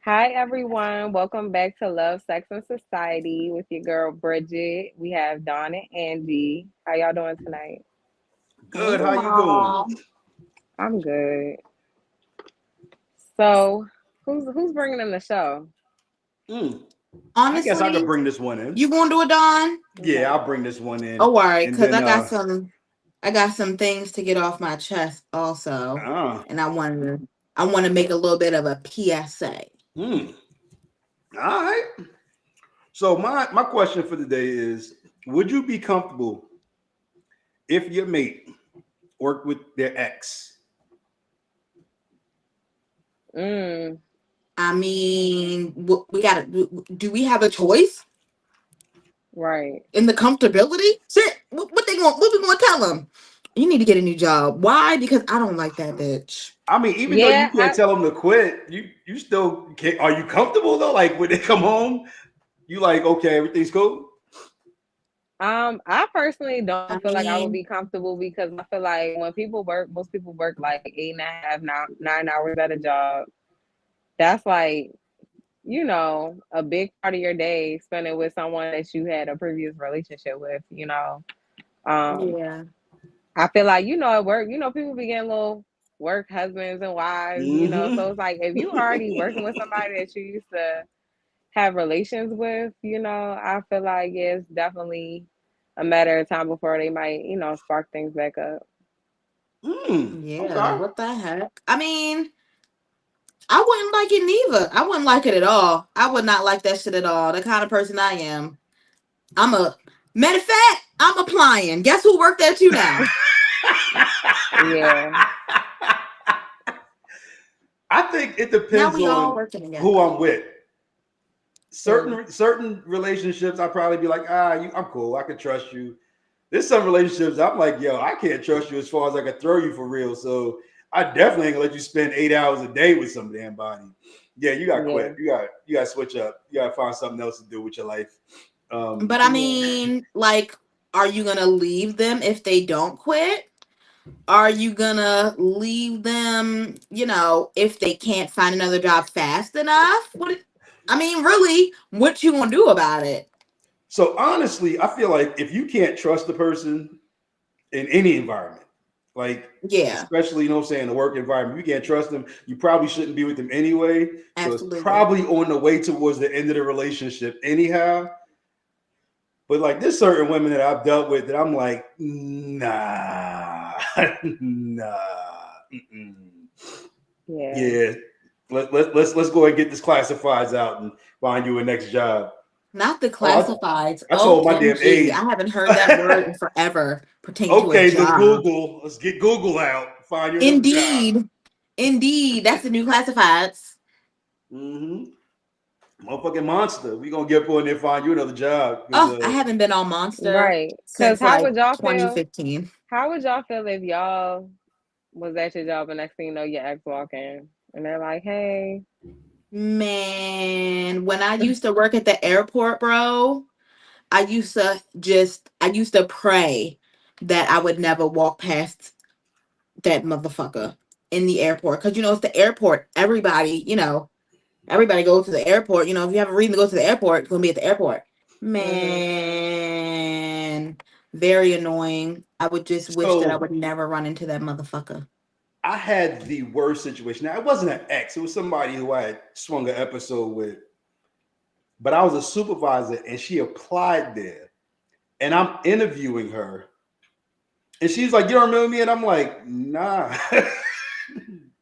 Hi, everyone. Welcome back to Love, Sex, and Society with your girl Bridget. We have Dawn and Angie. How y'all doing tonight? Hey Good. How you doing? y'all. I'm good. So, who's bringing in the show? Mm, I guess I could Honestly, bring this one in. you gonna do it, Dawn? Yeah, Okay. I'll bring this one in, Oh, all right, and because then I got some things to get off my chest also, uh, and I want to make a little bit of a PSA. mm, all right. So my question for the day is: would you be comfortable if your mate worked with their ex? Mm, I mean, we gotta do. We have a choice right. in the comfortability? Shit, what they going? What we gonna tell them? You need to get a new job. Why? Because I don't like that bitch. I mean, even though you Yeah, can't tell them to quit, you still can't. Are you comfortable though? Like when they come home, you like okay, everything's cool. I personally I don't feel like I would mean, be comfortable because I feel like when people work, most people work like 8.5, 9 hours at a job. That's like a big part of your day spending with someone that you had a previous relationship with. Um, yeah. I feel like, at work, people be getting little work husbands and wives. Hmm So it's like if you already working with somebody that you used to have relations with, I feel like yeah, it's definitely a matter of time before they might, spark things back up. Yeah, Okay. what the heck? I mean, I wouldn't like it neither. I wouldn't like it at all. I would not like that shit at all. The kind of person I am. I'm a matter of fact, I'm applying. Guess who worked at you now? Yeah. I think it Now depends we all on working who together. I'm with. True. Certain relationships, I probably be like, I'm cool. I can trust you. There's some relationships I'm like, yo, I can't trust you as far as I can throw you for real. So I definitely ain't gonna let you spend 8 hours a day with some damn body. Yeah, you got to Yeah. quit. You got to switch up. You got to find something else to do with your life. But I Yeah. mean, like, are you gonna leave them if they don't quit? Are you gonna leave them, if they can't find another job fast enough? I mean, really, what you gonna do about it? So honestly, I feel like if you can't trust the person in any environment, like Yeah, especially what I'm saying, the work environment, you can't trust them, you probably shouldn't be with them anyway. So it's absolutely. probably on the way towards the end of the relationship anyhow. But like there's certain women that I've dealt with that I'm like, nah, nah, mm-mm. Yeah. Yeah. Let's go ahead and get this classifieds out and find you a next job. Not the Oh, classifieds. I told my damn OMG. aide. I haven't heard that word in forever pertaining to a Okay, the job. Google. Let's get Google out. Find you another job. Indeed. Indeed. That's the new classifieds. Mm-hmm. Motherfucking monster. We gonna get up on there and find you another job because Oh, I haven't been on Monster Right. Cause since how like would y'all feel? 2015. How would y'all feel if y'all was at your job and next thing you know your ex walk in and they're like, "Hey, Man, when I used to work at the airport, bro, I used to pray that I would never walk past that motherfucker in the airport. Cause it's the airport. Everybody goes to the airport. If you have a reason to go to the airport, it's gonna be at the airport. mm-hmm, Man, very annoying. I would just wish that I so would never run into that motherfucker. I had the worst situation. Now it wasn't an ex. It was somebody who I had swung an episode with, but I was a supervisor and she applied there, and I'm interviewing her, and she's like, "You don't remember me?" And I'm like, "Nah,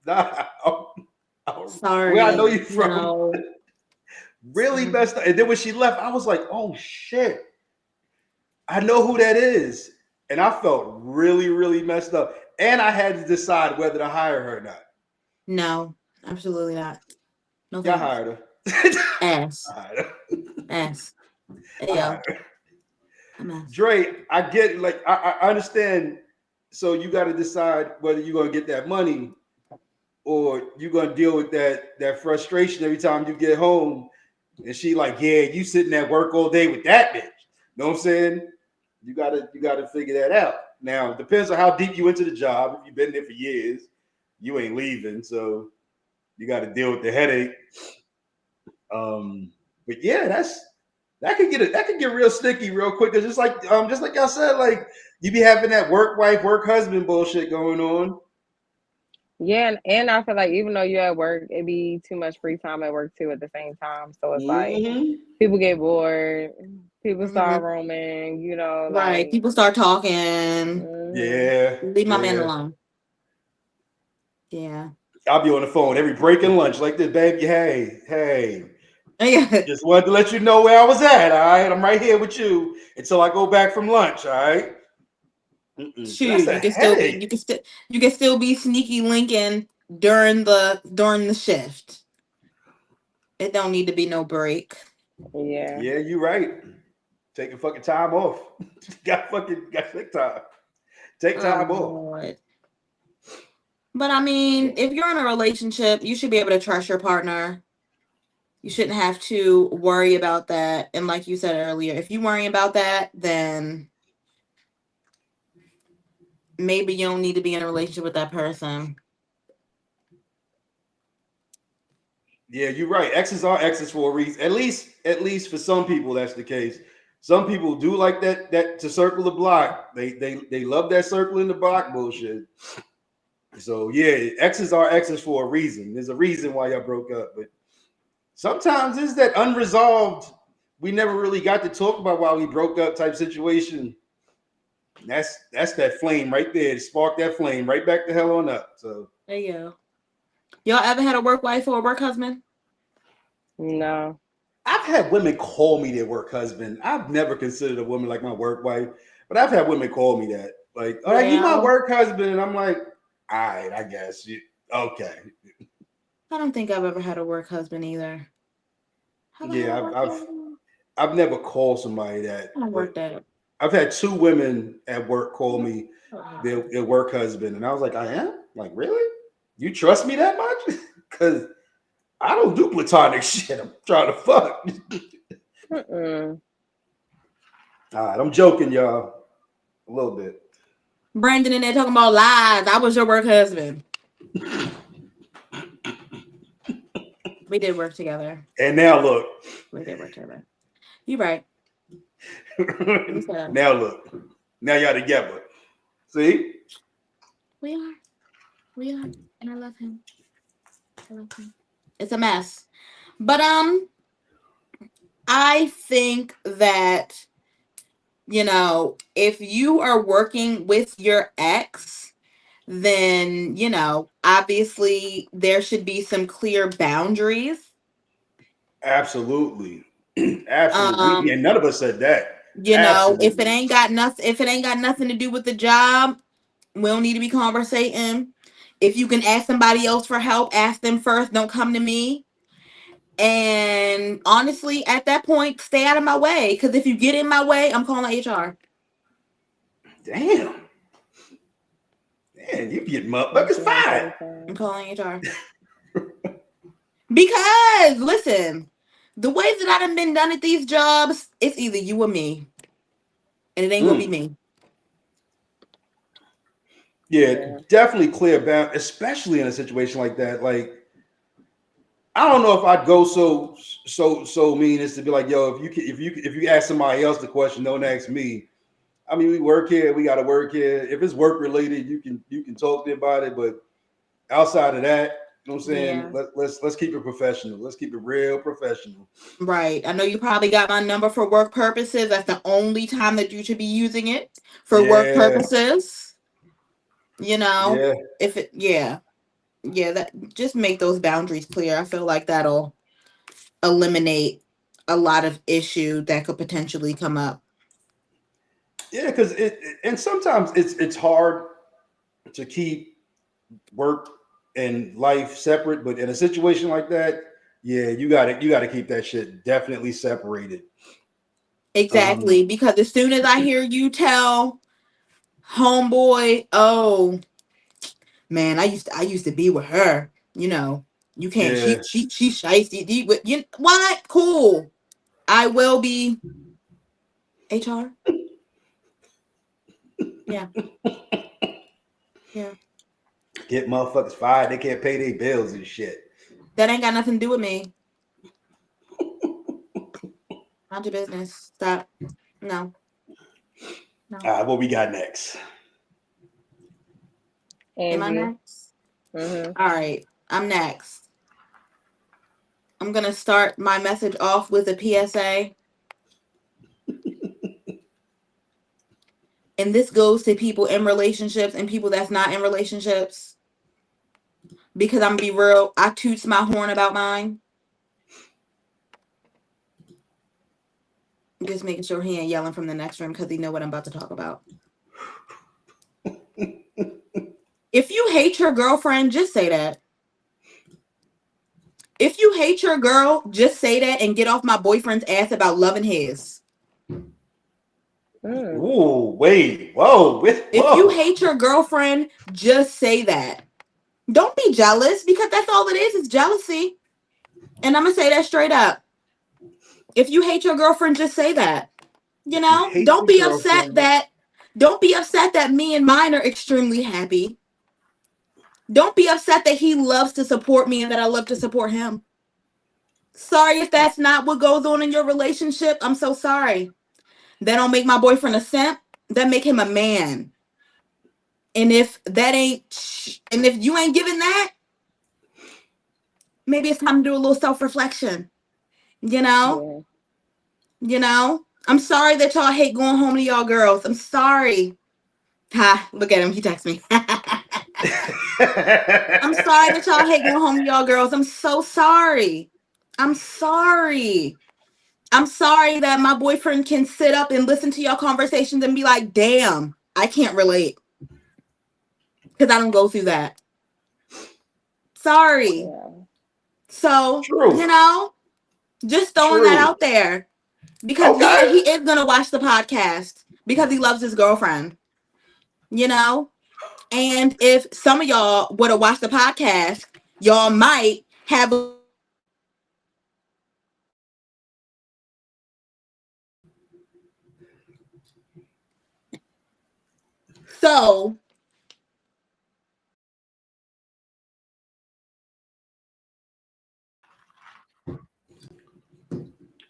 nah." Where I know Sorry, you from? Really sorry. messed up. And then when she left, I was like, "Oh shit." I know who that is. And I felt really, really messed up. And I had to decide whether to hire her or not. No, absolutely not. No Yeah, I thanks. hired her. Ass, I hired her. ass. I Hey yo, hired her. I'm ass. Dre, I get like I understand. So you got to decide whether you're gonna get that money or you're gonna deal with that frustration every time you get home. And she like, yeah, you sitting at work all day with that bitch. Know what I'm saying? You gotta figure that out. Now it depends on how deep you into the job. If you've been there for years, you ain't leaving, so you got to deal with the headache. But yeah, that could get real sticky real quick. Cause just like y'all said, like you be having that work wife, work husband bullshit going on. Yeah, and I feel like even though you're at work, it be too much free time at work too at the same time. So it's like Mm-hmm. people get bored, people start Mhm. roaming, you know, Right. like People start talking. mhm. Yeah. Leave my man Yeah. alone. Yeah. I'll be on the phone every break and lunch like this, baby. Hey. Yeah. Just wanted to let you know where I was at. All right. I'm right here with you until I go back from lunch. All right. That's Shoot, a headache. you can still be sneaky linking during the shift. It don't need to be no break. Yeah. Yeah, you're right. Taking fucking time off. got sick time. Take Oh time off. Lord. But I mean, if you're in a relationship, you should be able to trust your partner. You shouldn't have to worry about that. And like you said earlier, if you worry about that, then maybe you don't need to be in a relationship with that person. Yeah, you're right. Exes are exes for a reason. At least for some people, that's the case. Some people do like that to circle the block. They love that circle in the block bullshit. So yeah, exes are exes for a reason. There's a reason why y'all broke up. But sometimes it's that unresolved. We never really got to talk about why we broke up type situation. That's that flame right there. Spark that flame right back the hell on up. So There you go. Y'all ever had a work wife or a work husband? No. I've had women call me their work husband. I've never considered a woman like my work wife, but I've had women call me that. Like, all right, you my Well, work husband. And I'm like, all right, I guess. Okay. I don't think I've ever had a work husband either. Have I had a Yeah, work husband? I've never called somebody that, I don't but work that. I've had two women at work call me their work husband, and I was like, I am? Like, really? You trust me that much? Because I don't do platonic shit. I'm trying to fuck. Mm-mm. All right, I'm joking, y'all. A little bit. Brandon in there talking about lies. I was your work husband. We did work together. And now look. We did work together. You right. Now look. Now y'all together. See? We are. And I love him. It's a mess. But I think that, if you are working with your ex, then, obviously there should be some clear boundaries. Absolutely. Absolutely. And none of us said that. If it Absolutely. ain't got nothing to do with the job, we don't need to be conversating. If you can ask somebody else for help, ask them first. Don't come to me. And honestly, at that point, stay out of my way. Because if you get in my way, I'm calling HR. Damn. Man, you get motherfuckers fired. I'm calling HR. Because, listen, the ways that I done been done at these jobs, it's either you or me. And it ain't gonna be me. Yeah, definitely clear bound, especially in a situation like that. Like, I don't know if I'd go so mean as to be like, yo, if you ask somebody else the question, don't ask me. I mean, we work here, we got to work here. If it's work related, you can talk to me about it. But outside of that, you know what I'm saying? Yeah. Let's keep it professional. Let's keep it real professional. Right. I know you probably got my number for work purposes. That's the only time that you should be using it for work purposes. If it, yeah, that just make those boundaries clear. I feel like that'll eliminate a lot of issue that could potentially come up. Yeah, because and sometimes it's hard to keep work and life separate, but in a situation like that, yeah, you got to keep that shit definitely separated. Exactly, because as soon as I hear you tell homeboy, oh man, I used to be with her, you can't. Yeah. She shiesty. You what? Cool. I will be HR. Yeah. Yeah. Get motherfuckers fired. They can't pay their bills and shit. That ain't got nothing to do with me. Mind your business. Stop. No. All right, what we got next? Am I Angie. next? Mm-hmm. All right. I'm next. I'm going to start my message off with a PSA. And this goes to people in relationships and people that's not in relationships. Because I'm going to be real, I toots my horn about mine. Just making sure he ain't yelling from the next room because he know what I'm about to talk about. If you hate your girlfriend, just say that. If you hate your girl, just say that and get off my boyfriend's ass about loving his. Ooh, wait, whoa, whoa. If you hate your girlfriend, just say that. Don't be jealous because that's all it is jealousy. And I'm going to say that straight up. If you hate your girlfriend, just say that. You know, don't be upset that me and mine are extremely happy. Don't be upset that he loves to support me and that I love to support him. Sorry if that's not what goes on in your relationship. I'm so sorry. That don't make my boyfriend a simp. That make him a man. And if you ain't giving that, maybe it's time to do a little self-reflection. You know? Yeah. You know? I'm sorry that y'all hate going home to y'all girls. I'm sorry. Ha, look at him. He texts me. I'm sorry that y'all hate going home to y'all girls. I'm so sorry. I'm sorry. I'm sorry that my boyfriend can sit up and listen to y'all conversations and be like, damn, I can't relate. Because I don't go through that. Sorry. Yeah. So, True. you know, just throwing that out there. Because, yeah, he is going to watch the podcast because he loves his girlfriend. You know? And if some of y'all would have watched the podcast, y'all might have. So,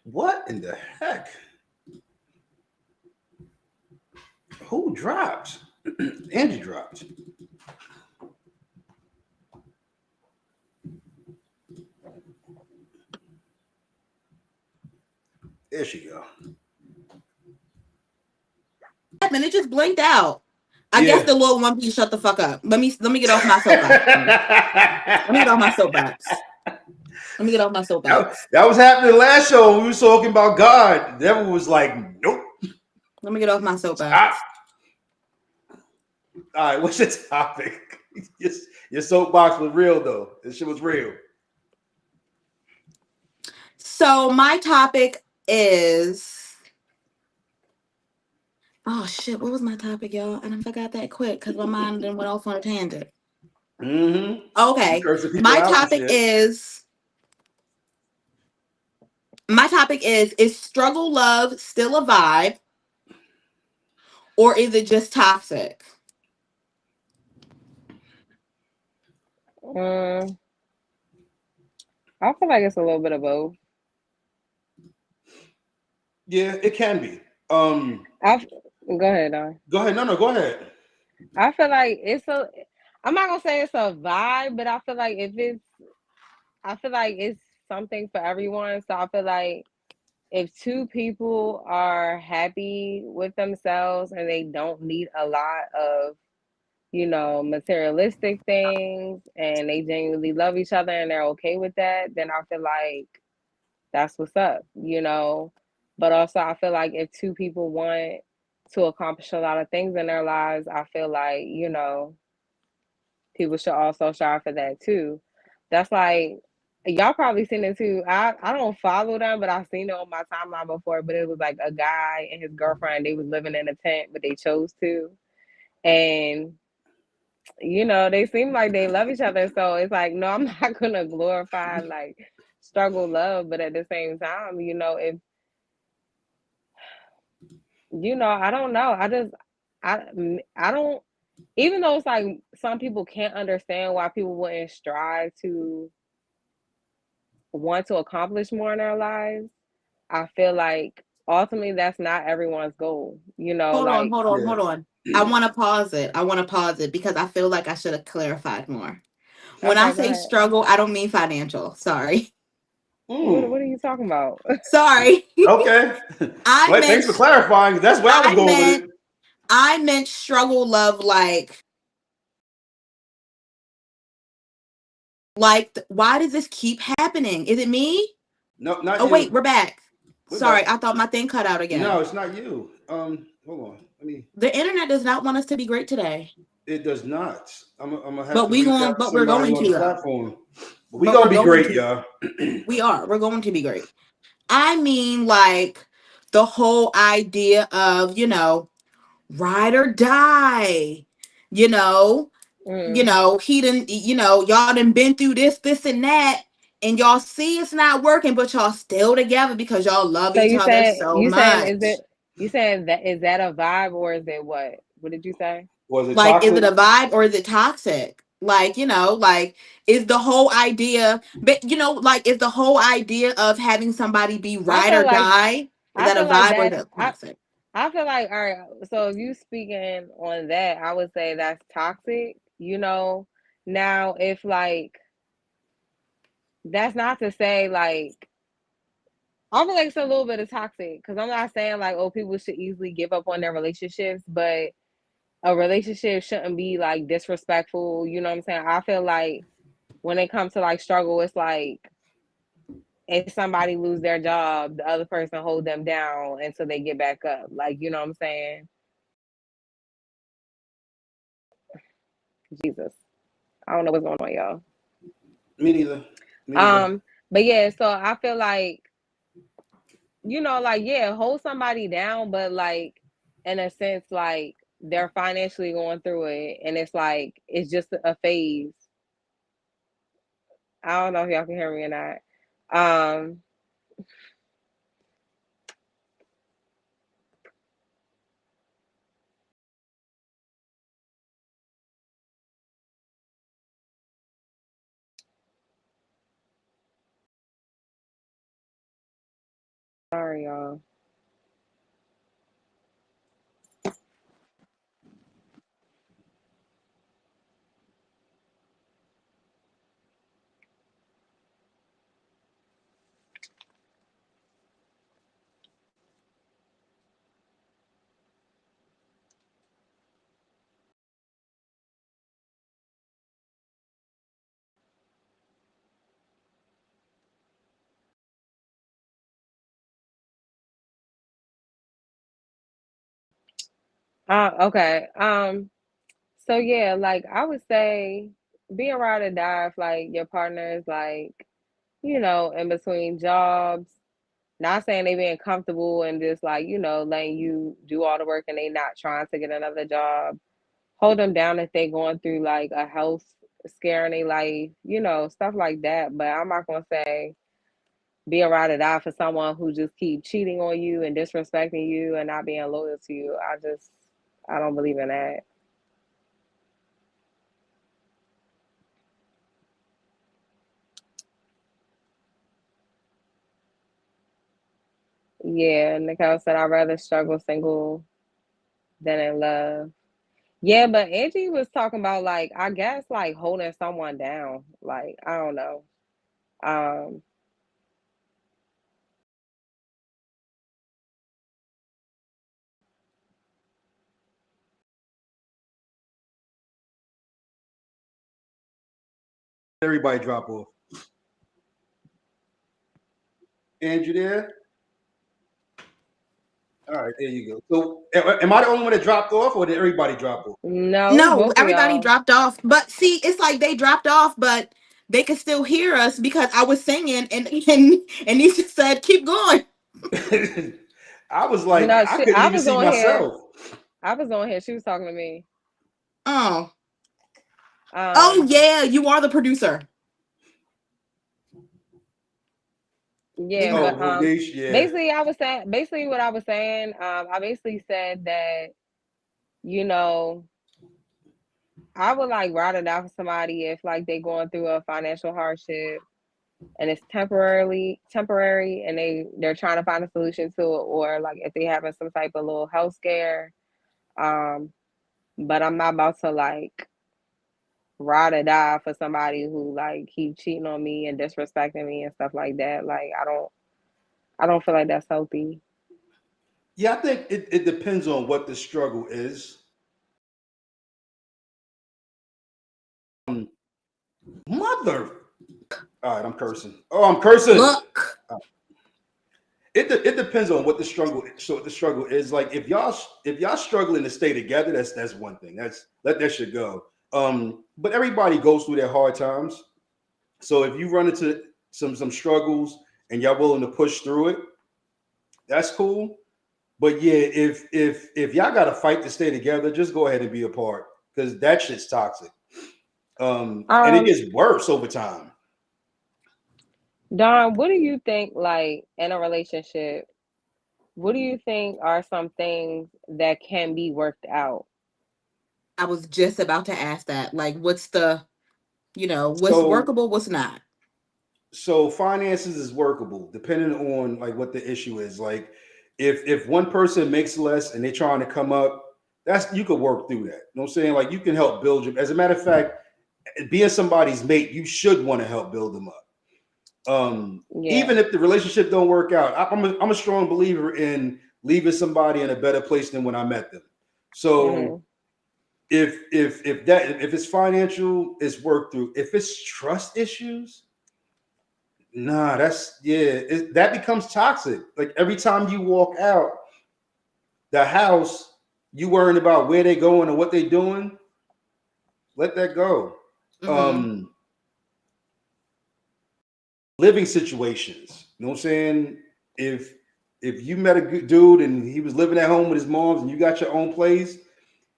What in the heck? Who dropped? Angie dropped. There she go. and it just blinked out. I guess the little one piece shut the fuck up. Let me get off my soapbox. Let me get off my soapbox. Let me get off my soapbox. That was happening last show when we were talking about God. The devil was like, nope. Let me get off my soapbox. All right, what's your topic? Your soapbox was real though. This shit was real. So my topic is, oh shit, what was my topic, y'all? And I forgot that quick because my mind then went off on a tangent. Mm-hmm. Okay. My topic is struggle love still a vibe? Or is it just toxic? I feel like it's a little bit of both. Yeah, it can be. Go ahead, Don. Go ahead. No, go ahead. I feel like I'm not gonna say it's a vibe, but I feel like it's something for everyone. So I feel like if two people are happy with themselves and they don't need a lot of, materialistic things, and they genuinely love each other and they're okay with that, then I feel like that's what's up. But also I feel like if two people want to accomplish a lot of things in their lives, I feel like, people should also strive for that too. That's like, y'all probably seen it too. I don't follow them, but I've seen it on my timeline before. But it was like a guy and his girlfriend, they was living in a tent, but they chose to. And they seem like they love each other. So it's like, no, I'm not gonna glorify like struggle love, but at the same time, if I don't know. I don't, even though it's like some people can't understand why people wouldn't strive to want to accomplish more in their lives. I feel like ultimately that's not everyone's goal. Hold on, Like hold on, Yeah. hold on. I want to pause it. I want to pause it because I feel like I should have clarified more. When I okay, go say ahead. struggle, I don't mean financial. Sorry. Mm, What are you talking about? Sorry. okay. I Well, thanks meant for clarifying. That's where I was I going with meant it. I meant struggle love why does this keep happening? Is it me? No, not Oh wait, you. we're back. We're back. Sorry, I thought my thing cut out again. No, it's not you. Hold on. Let me. The internet does not want us to be great today. It does not. I'm gonna have But to reach out to we're somebody going on to the though. platform. But we But gonna we're be going great, to. y'all. We're going to be great. I mean like the whole idea of, ride or die. You know, Mm. he didn't, y'all done been through this and that, and y'all see it's not working, but y'all still together because y'all love So each other so you saying is much. it you saying that is that a vibe or is it what? What did you say? Was it Like, is it toxic? a vibe or is it toxic? Like, is the whole idea, but like, is the whole idea of having somebody be I ride feel or like die, is I that a feel like vibe or is that's that toxic? I feel like all right. So if you speaking on that, I would say that's toxic. Now if like that's not to say like I feel like it's a little bit of toxic because I'm not saying like oh people should easily give up on their relationships, but a relationship shouldn't be like disrespectful. You know what I'm saying? I feel like when it comes to like struggle, it's like if somebody lose their job, the other person hold them down until they get back up. Like, you know what I'm saying? Jesus. I don't know what's going on, y'all. Me neither. Me neither. Um, but yeah, so I feel like, like, yeah, hold somebody down, but like in a sense, like they're financially going through it and it's like it's just a phase. I don't know if y'all can hear me or not. Um, sorry, y'all. Okay. So yeah, like I would say be a ride or die if like your partner is like, in between jobs. Not saying they being comfortable and just like, letting you do all the work and they not trying to get another job. Hold them down if they going through like a health scare in their life, stuff like that. But I'm not gonna say be a ride or die for someone who just keep cheating on you and disrespecting you and not being loyal to you. I don't believe in that. Yeah, Nicole said I'd rather struggle single than in love. Yeah, but Angie was talking about like I guess like holding someone down. Like I don't know. Um Everybody drop off. Andrew there? All right, there you go. So am I the only one that dropped off or did everybody drop off? no, No, both of everybody y'all. dropped off. But see, it's like they dropped off, but they could still hear us because I was singing and he just said, keep going. I was like, No, I couldn't I even was see on here. myself. I was on here. She was talking to me. Oh. Oh Um yeah, you are the producer. yeah, Leave Oh, her. but Hodesh, yeah. basically what I was saying, I basically said that, you know, I would like ride it out for somebody if like they going through a financial hardship and it's temporary, and they're trying to find a solution to it, or like if they having some type of little health scare. Um, but I'm not about to like ride or die for somebody who like keep cheating on me and disrespecting me and stuff like that. Like I don't feel like that's healthy. Yeah, I think it depends on what the struggle is. Um, Mother. All right, I'm cursing. Oh, I'm cursing. Look. It depends on what the struggle. So what the struggle is like. If y'all struggling to stay together, that's one thing. That's let that shit go. But everybody goes through their hard times. So if you run into some struggles and y'all willing to push through it, that's cool. But yeah, if y'all got to fight to stay together, just go ahead and be apart because that shit's toxic. And it Um, gets worse over time. Don, what do you think like in a relationship? What do you think are some things that can be worked out? I was just about to ask that. Like, what's what's So workable, what's not? so finances is workable depending on like what the issue is. Like if one person makes less and they're trying to come up, that's you could work through that. You know what I'm saying? Like you can help build your as a matter of fact, being somebody's mate, you should want to help build them up. Yeah. Even if the relationship don't work out, I'm a strong believer in leaving somebody in a better place than when I met them. So Hmm. if it's financial, it's worked through. If it's trust issues, nah, that becomes toxic. Like every time you walk out the house, you worrying about where they going and what they doing. Let that go. Mm-hmm. Um, living situations. You know what I'm saying? If if you met a good dude and he was living at home with his moms and you got your own place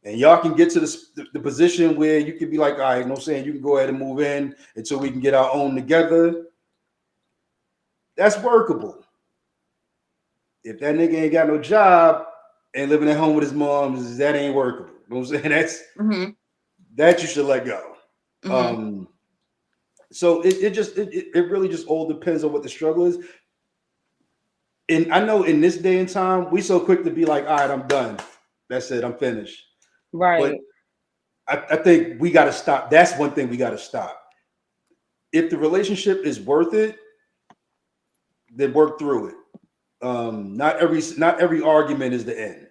and y'all can get to the position where you can be like, all right, you know what I'm saying? You can go ahead and move in until we can get our own together. That's workable. If that nigga ain't got no job and living at home with his moms, that ain't workable. You know what I'm saying? Mm-hmm. That you should let go. Mm-hmm. Um, so it really just all depends on what the struggle is. And I know in this day and time, we so quick to be like, all right, I'm done. That's it, I'm finished. But Right. I think we got to stop. That's one thing we got to stop. If the relationship is worth it, then work through it. Not every argument is the end,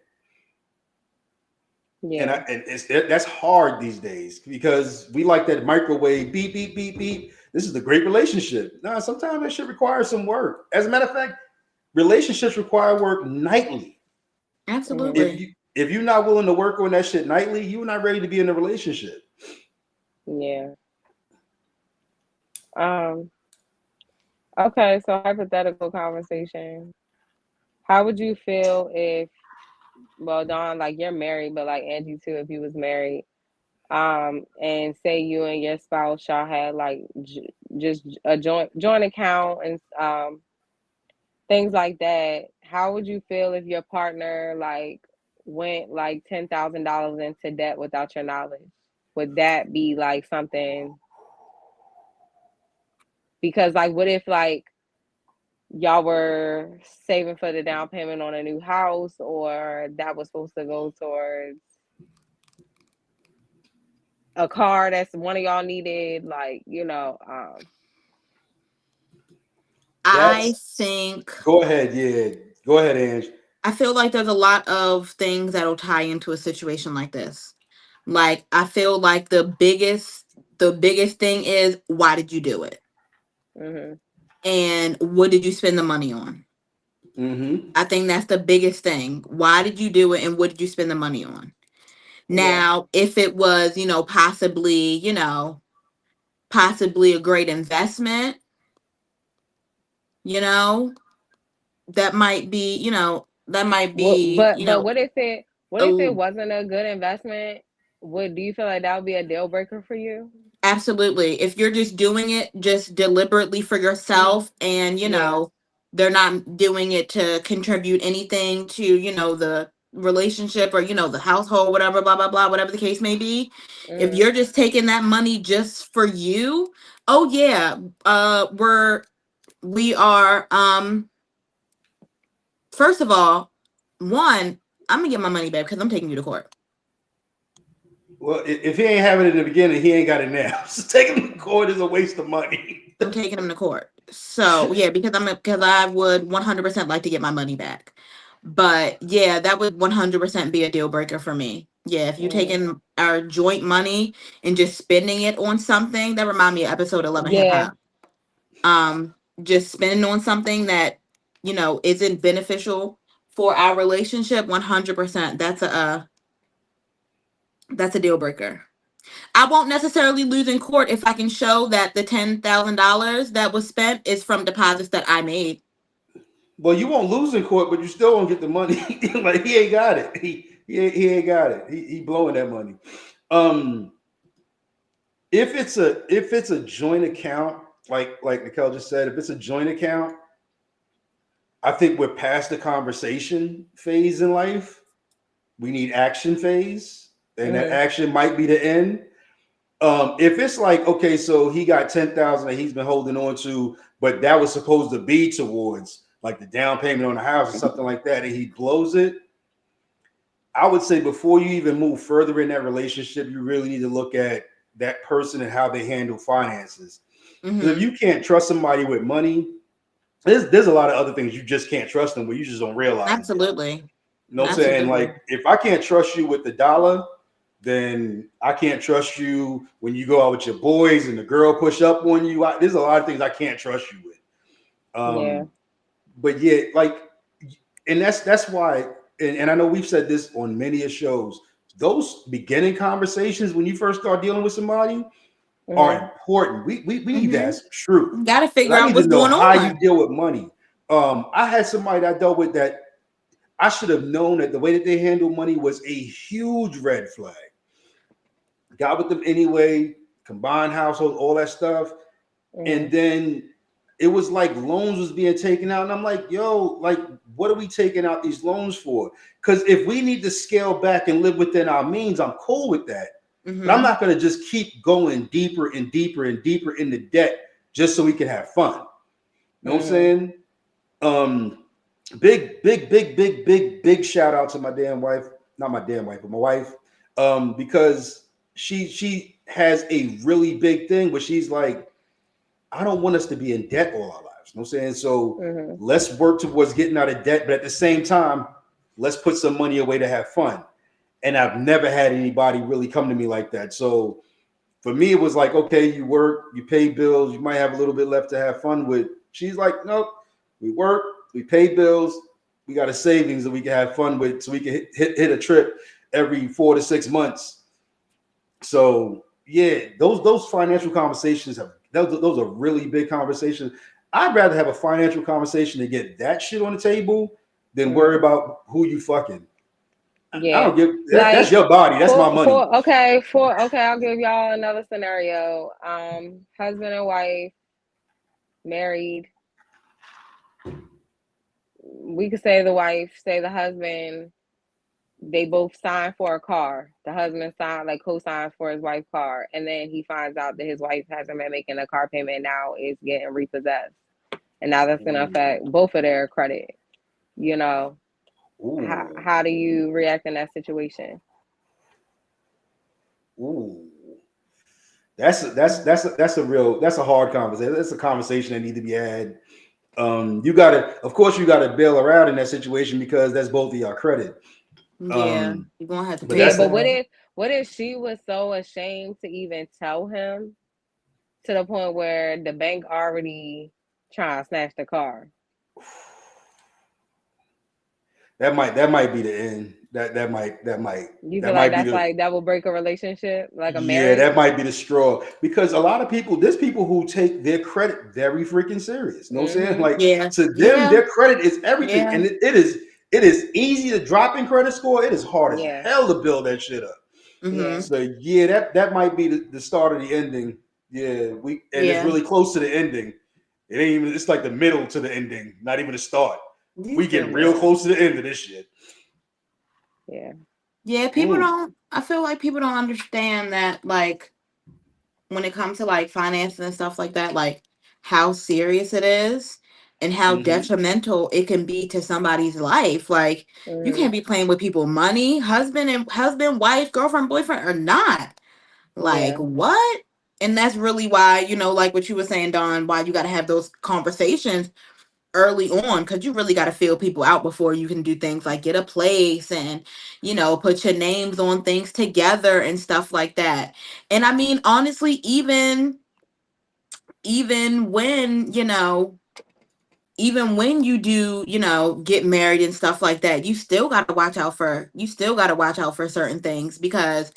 and Yeah. that's hard these days because we like that microwave beep beep beep beep. This is the great relationship. Nah, sometimes that shit requires some work. As a matter of fact, relationships require work nightly. Hmm. If Absolutely. you if you're not willing to work on that shit nightly, you're not ready to be in a relationship. Yeah. Um, okay, so hypothetical conversation. How would you feel if, well, Don, like you're married, but like Angie too, if you was married, and say you and your spouse y'all had like just a joint account and things like that. How would you feel if your partner like went like $10,000 into debt without your knowledge? Would that be like something? Because like, what if like y'all were saving for the down payment on a new house, or that was supposed to go towards a car that's one of y'all needed, like I That's think Go ahead, yeah. Go ahead, Ange. I feel like there's a lot of things that'll tie into a situation like this. Like I feel like the biggest thing is why did you do it? Mhm. And what did you spend the money on? Mm-hmm. I think that's the biggest thing. Why did you do it and what did you spend the money on? Yeah. Now, if it was, possibly a great investment, you know, that might be, But what if it a, wasn't a good investment? Do you feel like that would be a deal breaker for you? absolutely. If you're just doing it just deliberately for yourself and, Yeah. they're not doing it to contribute anything to, relationship or, the household, whatever, blah, blah, blah, whatever the case may be. If Mhm. you're just taking that money just for you, oh yeah, we are, first of all, one, I'm gonna get my money back because I'm taking you to court. Well, if he ain't having it in the beginning, he ain't got it now. So taking him to court is a waste of money. I'm taking him to court. So yeah, because I would 100% like to get my money back. But yeah, that would 100% be a deal breaker for me. Yeah, if you taking our joint money and just spending it on something, that remind me of episode 11 Hip Yeah. Hop. Just spending on something that isn't beneficial for our relationship. 100%. That's a deal breaker. I won't necessarily lose in court if I can show that the $10,000 that was spent is from deposits that I made. Well, you won't lose in court, but you still won't get the money. Like he ain't got it. He ain't got it. He blowing that money. If it's a joint account, like Nicole just said, if it's a joint account, I think we're past the conversation phase in life. We need action phase, and that action might be the end. If it's like, okay, so he got 10,000 that he's been holding on to, but that was supposed to be towards like the down payment on the house or something like that, and he blows it, I would say before you even move further in that relationship, you really need to look at that person and how they handle finances. Mm-hmm. If you can't trust somebody with money, there's a lot of other things you just can't trust them where you just don't realize. Absolutely. You know what I'm saying? Like, if I can't trust you with the dollar, then I can't trust you when you go out with your boys and the girl push up on you. There's a lot of things I can't trust you with. But yeah, like, and that's why, and I know we've said this on many shows, those beginning conversations when you first start dealing with somebody are important. We need to ask truth. You gotta figure out what's going on. How you deal with money. I had somebody that I dealt with that I should have known that the way that they handle money was a huge red flag. Got with them anyway, combined household, all that stuff. And then it was like loans was being taken out. And I'm like, yo, like, what are we taking out these loans for? Because if we need to scale back and live within our means, I'm cool with that. But I'm not going to just keep going deeper and deeper and deeper into debt just so we can have fun. You know what I'm saying? Big shout out to my damn wife. Not my damn wife, but my wife. Because she has a really big thing where she's like, I don't want us to be in debt all our lives. You know what I'm saying? So let's work towards getting out of debt, but at the same time, let's put some money away to have fun. And I've never had anybody really come to me like that. So for me, it was like, okay, you work, you pay bills, you might have a little bit left to have fun with. She's like, nope, we work, we pay bills, we got a savings that we can have fun with so we can hit a trip every 4 to 6 months. So yeah, those financial conversations those are really big conversations. I'd rather have a financial conversation to get that shit on the table than worry about who you fucking. Yeah, I don't give that's your body. That's my money. Okay, I'll give y'all another scenario. Husband and wife, married. We could say the wife, say the husband, they both signed for a car. The husband co-signs for his wife's car, and then he finds out that his wife hasn't been making a car payment, now is getting repossessed. And now that's gonna affect both of their credit. You know. How do you react in that situation? Ooh, that's a hard conversation. That's a conversation that needs to be had. You gotta bail her out in that situation because that's both of y'all credit. Yeah, you're gonna have to. But what if she was so ashamed to even tell him to the point where the bank already trying to snatch the car? That might be the end. That might. You feel like that will break a relationship, like a marriage? Yeah, that might be the straw because a lot of people, there's people who take their credit very freaking serious. You know what I'm saying? Like to them, their credit is everything, and it is easy to drop in credit score. It is hard as hell to build that shit up. So that might be the start of the ending. Yeah, it's really close to the ending. It ain't even. It's like the middle to the ending, not even the start. We getting real close to the end of this shit. Yeah. Yeah, people don't. I feel like people don't understand that, like, when it comes to like finance and stuff like that, like how serious it is and how Mm-hmm. detrimental it can be to somebody's life. Like, you Mm, can't be playing with people money, husband, wife, girlfriend, boyfriend, or not. Like, yeah. what? And that's really why, like what you were saying, Don, why you got to have those conversations early on, because you really got to feel people out before you can do things like get a place and put your names on things together and stuff like that. And I mean, honestly, even when even when you do get married and stuff like that, you still got to watch out for certain things. Because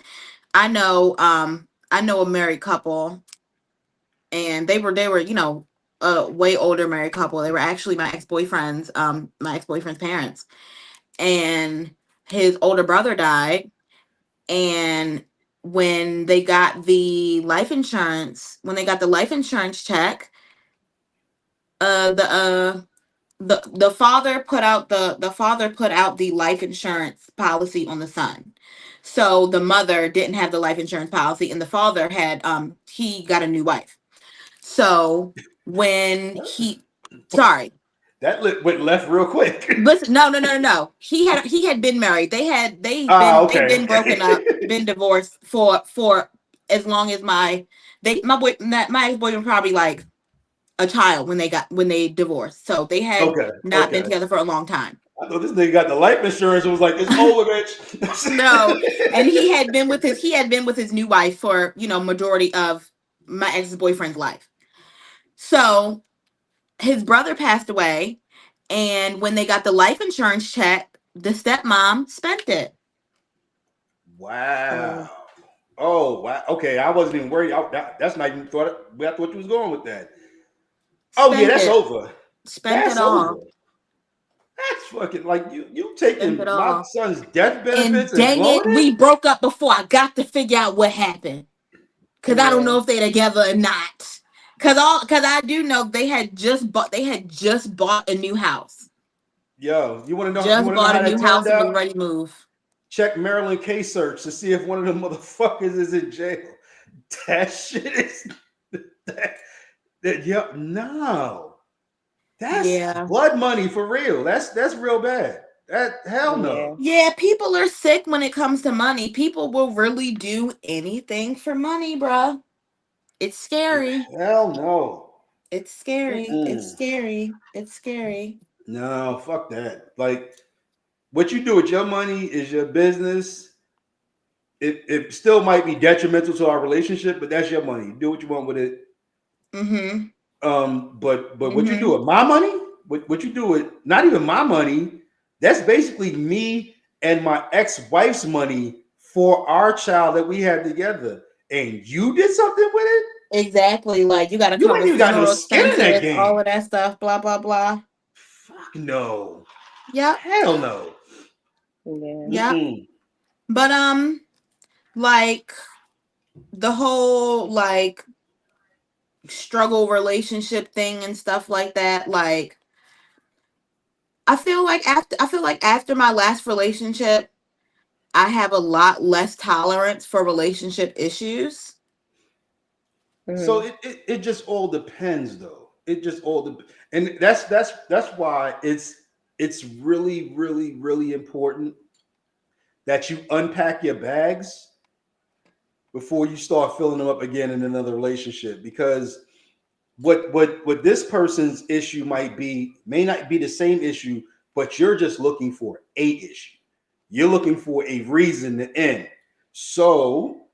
I know a married couple, and they were a way older married couple. They were actually my ex-boyfriend's parents. And his older brother died. And when they got the life insurance check, the father put out the life insurance policy on the son. So the mother didn't have the life insurance policy, and the father had he got a new wife. So when he sorry. That went left real quick. Listen, no. He had been married. They've Okay. been broken up, been divorced for as long as my ex-boyfriend probably like a child when they divorced. So they had Okay. not been Okay. together for a long time. I thought this nigga got the life insurance and was like, it's over, bitch. No, and he had been with his new wife for majority of my ex-boyfriend's life. So his brother passed away, and when they got the life insurance check, the stepmom spent it. Wow. Oh, wow. Okay. I wasn't even worried. That's not even I thought you was going with that. Oh, yeah, Spent that's it. over. Spent it That's over. all. That's fucking like you Spent it taking my all. son's death And benefits and dang blowing it, it? we broke up before I got to figure out what happened. Cause I don't Yeah. know if they're together or not. Cause I do know they had just bought a new house. Yo, you Just wanna know bought a how new that house turned and was out? ready to move. Check Maryland case search to see if one of them motherfuckers is in jail. That shit is yep, no. That's Yeah. blood money for real. That's real bad. That hell Yeah. no. Yeah, people are sick when it comes to money. People will really do anything for money, bruh. It's scary. Hell no. It's scary. It's Mm-mm. scary. It's scary. No, fuck that. Like what you do with your money is your business. It still might be detrimental to our relationship, but that's your money. You do what you want with it. Mm-hmm. But what you do Mm-hmm. with my money, what you do with not even my money, that's basically me and my ex-wife's money for our child that we had together. And you did something with it? Exactly. Like, you gotta You cover ain't even got no funeral skin in that expenses, all game. of that stuff, blah blah blah. Fuck no. Yep. Hell no. Yeah. Yep. Mm-mm. But like the whole like struggle relationship thing and stuff like that, like I feel like after my last relationship, I have a lot less tolerance for relationship issues. So Mm, it just all depends though. It just all and that's why it's really, really, really important that you unpack your bags before you start filling them up again in another relationship. Because what this person's issue may not be the same issue, but you're just looking for a issue. You're looking for a reason to end. So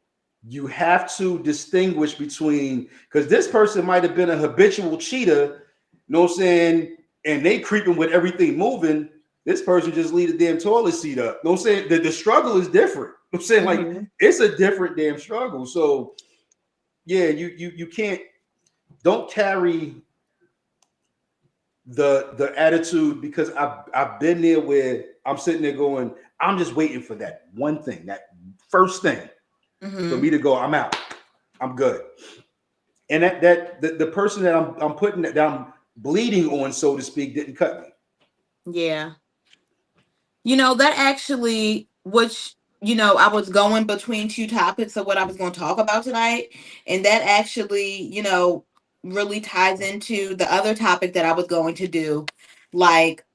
you have to distinguish between, because this person might have been a habitual cheater, you know what I'm saying, and they creeping with everything moving. This person just leave the damn toilet seat up. You know what I'm saying? The struggle is different. You know what I'm saying, like, Mm-hmm. it's a different damn struggle. So yeah, you can't, don't carry the attitude, because I've been there where I'm sitting there going, I'm just waiting for that one thing, that first thing for Mm-hmm. me to go, I'm out, I'm good. And the person that I'm putting that I'm bleeding on, so to speak, didn't cut me. Yeah. You know, that actually which, you know, I was going between two topics of what I was going to talk about tonight. And that actually, you know, really ties into the other topic that I was going to do, like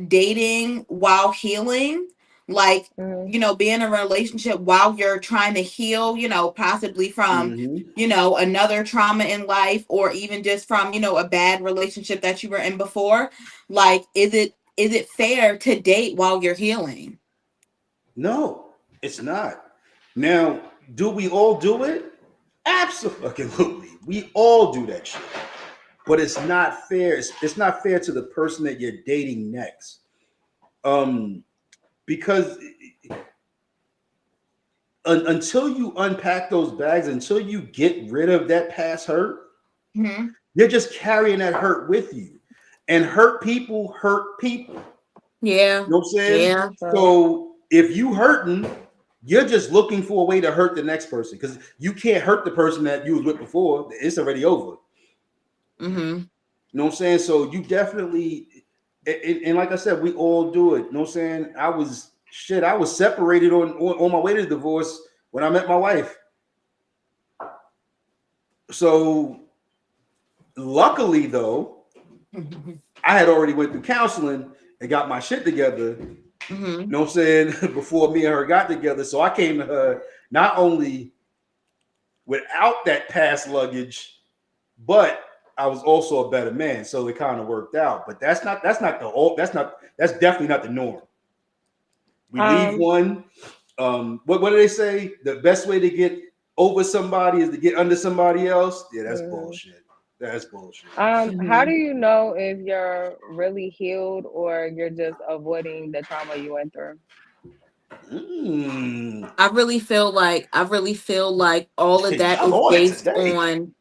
dating while healing, like, Mhm. you know, being in a relationship while you're trying to heal, you know, possibly from, Mm-hmm. you know, another trauma in life, or even just from, you know, a bad relationship that you were in before. Like, is it fair to date while you're healing? No, it's not. Now, do we all do it? Absolutely. We all do that shit. But it's not fair. It's not fair to the person that you're dating next. Because until you unpack those bags, until you get rid of that past hurt, Hmm. you're just carrying that hurt with you. And hurt people hurt people. Yeah. You know what I'm saying? Yeah. So, So if you hurting, you're just looking for a way to hurt the next person because you can't hurt the person that you was with before. It's already over. Hmm. You know what I'm saying? So you definitely, and like I said, we all do it. You know what I'm saying? I was separated on my way to divorce when I met my wife. So luckily though, I had already went through counseling and got my shit together. Hmm. You know what I'm saying? Before me and her got together. So I came to her not only without that past luggage, but I was also a better man. So it kind of worked out. But that's definitely not the norm. We leave um, one. What do they say? The best way to get over somebody is to get under somebody else. Yeah, that's mhm. bullshit. That's bullshit. How do Hmm. you know if you're really healed or you're just avoiding the trauma you went through? Mm. I really feel like all of that Y'all is on it based today. on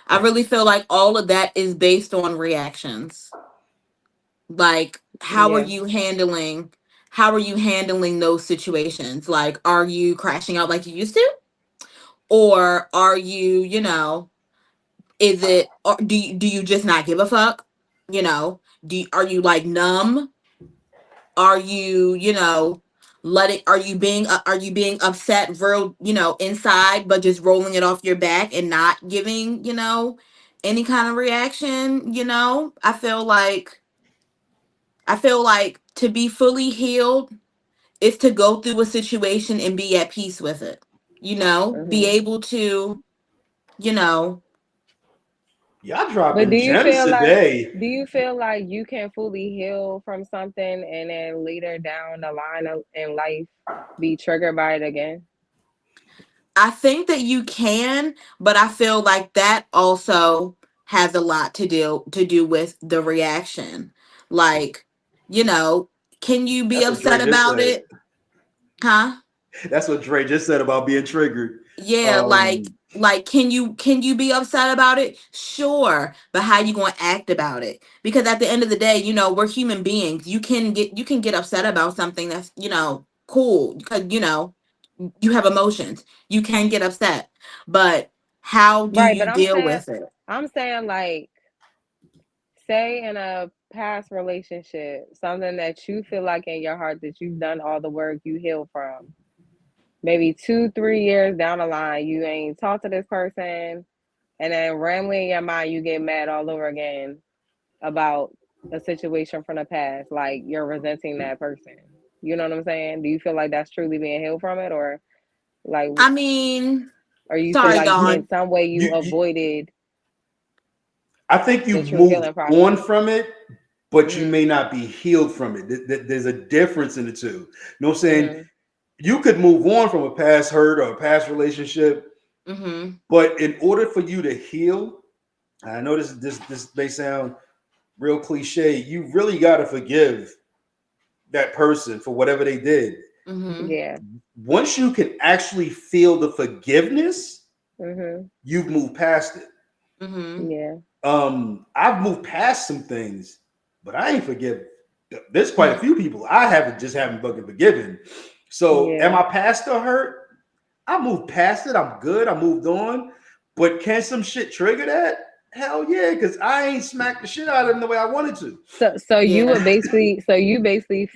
I really feel like all of that is based on reactions. Like, Yeah. how are you handling those situations? Like, are you crashing out like you used to? Or are you, you know, is it, or do you just not give a fuck? You know, are you like numb? Are you, you know, are you being upset real, you know, inside, but just rolling it off your back and not giving, you know, any kind of reaction? You know, I feel like to be fully healed is to go through a situation and be at peace with it. You know, be Hmm. able to, you know, Y'all But dropping gems today. do you feel like you can fully heal from something and then later down the line in life be triggered by it again? I think that you can, but I feel like that also has a lot to do with the reaction. Like, you know, can you be That's what Dre upset just about said. it? Huh? That's what Dre just said about being triggered. Yeah, like Um, like can you be upset about it? Sure, but how you going to act about it? Because at the end of the day, you know, we're human beings. You can get upset about something that's, you know, cool, because, you know, you have emotions. You can get upset. But how do Right, but you deal with it? I'm saying like say in a past relationship, something that you feel like in your heart that you've done all the work you heal from. Maybe 2, 3 years down the line, you ain't talked to this person, and then randomly in your mind you get mad all over again about a situation from the past, like you're resenting that person. You know what I'm saying? Do you feel like that's truly being healed from it, like, I mean, or you feel sorry, like in Dawn. some way you you avoided I think the you've true moved healing on process? from it, but you Mhm. may not be healed from it. There's a difference in the two. You know what I'm saying? Mhm. You could move on from a past hurt or a past relationship, Mm-hmm. but in order for you to heal, I know this may sound real cliche, you really got to forgive that person for whatever they did. Mm-hmm. Yeah. Once you can actually feel the forgiveness, Mhm. you've moved past it. Mm-hmm. Yeah. I've moved past some things, but I ain't forgiven. There's quite a few people I haven't fucking forgiven. So am Yeah. I past the hurt? I moved past it. I'm good. I moved on. But can some shit trigger that? Hell yeah, because I ain't smacked the shit out of him the way I wanted to. So Yeah. you basically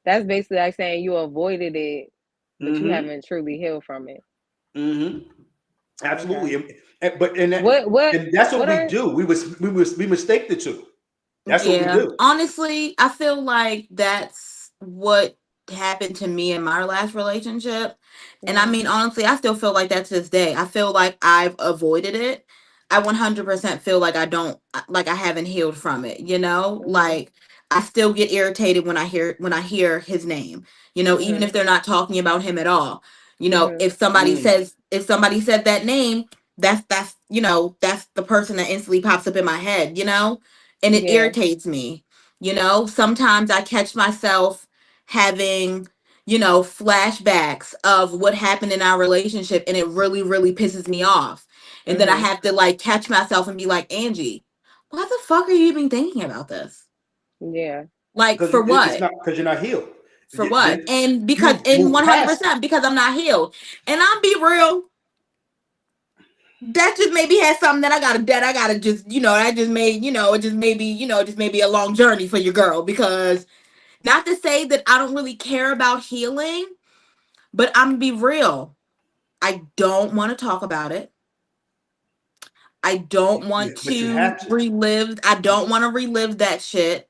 That's basically like saying you avoided it, but you Mm-hmm. haven't truly healed from it. Mm-hmm. Okay. Absolutely. What And that's what what we are do. We mistake the two. That's what we Yeah. do. Honestly, I feel like that's what happened to me in my last relationship. And I mm-hmm, mean, honestly, I still feel like that to this day. I feel like I've avoided it. I 100% feel like like I haven't healed from it, you know? mm-hmm, Like I still get irritated when I hear his name. You know, even mm-hmm, if they're not talking about him at all. You know, mm-hmm, if somebody said that name, that's you know, that's the person that instantly pops up in my head, you know? And it yeah, irritates me. You know, sometimes I catch myself having, you know, flashbacks of what happened in our relationship and it really, really pisses me off. And then I mm-hmm, have to like catch myself and be like, Angie, why the fuck are you even thinking about this? yeah, Like, Because for it's what? not because you're not healed. For what? And because, You've and moved past. 100% because I'm not healed. And I'm be real, that just maybe has something that I gotta just, you know, that just made, you know, it just maybe, you know, just maybe a long journey for your girl. Because not to say that I don't really care about healing, but I'm gonna be real. I don't want to talk about it. I don't Yeah, want but you to have to. relive. I don't want to relive that shit.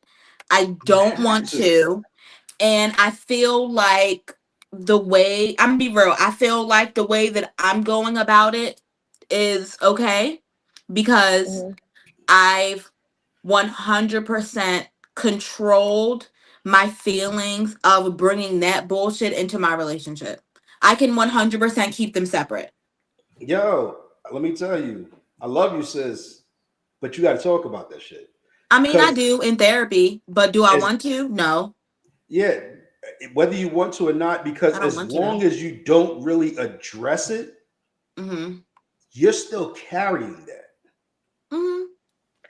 I You don't have want to. to. And I feel like the way, I'm gonna be real, I feel like the way that I'm going about it is okay because mm-hmm, I've 100% controlled my feelings of bringing that bullshit into my relationship. I can 100% keep them separate. Yo, let me tell you, I love you, sis, but you got to talk about that shit. I mean, I Because do in therapy, but do I as want to? No, yeah, whether you want to or not, because I don't as want to. long as you don't really address it, Hmm. you're still carrying that. Hmm.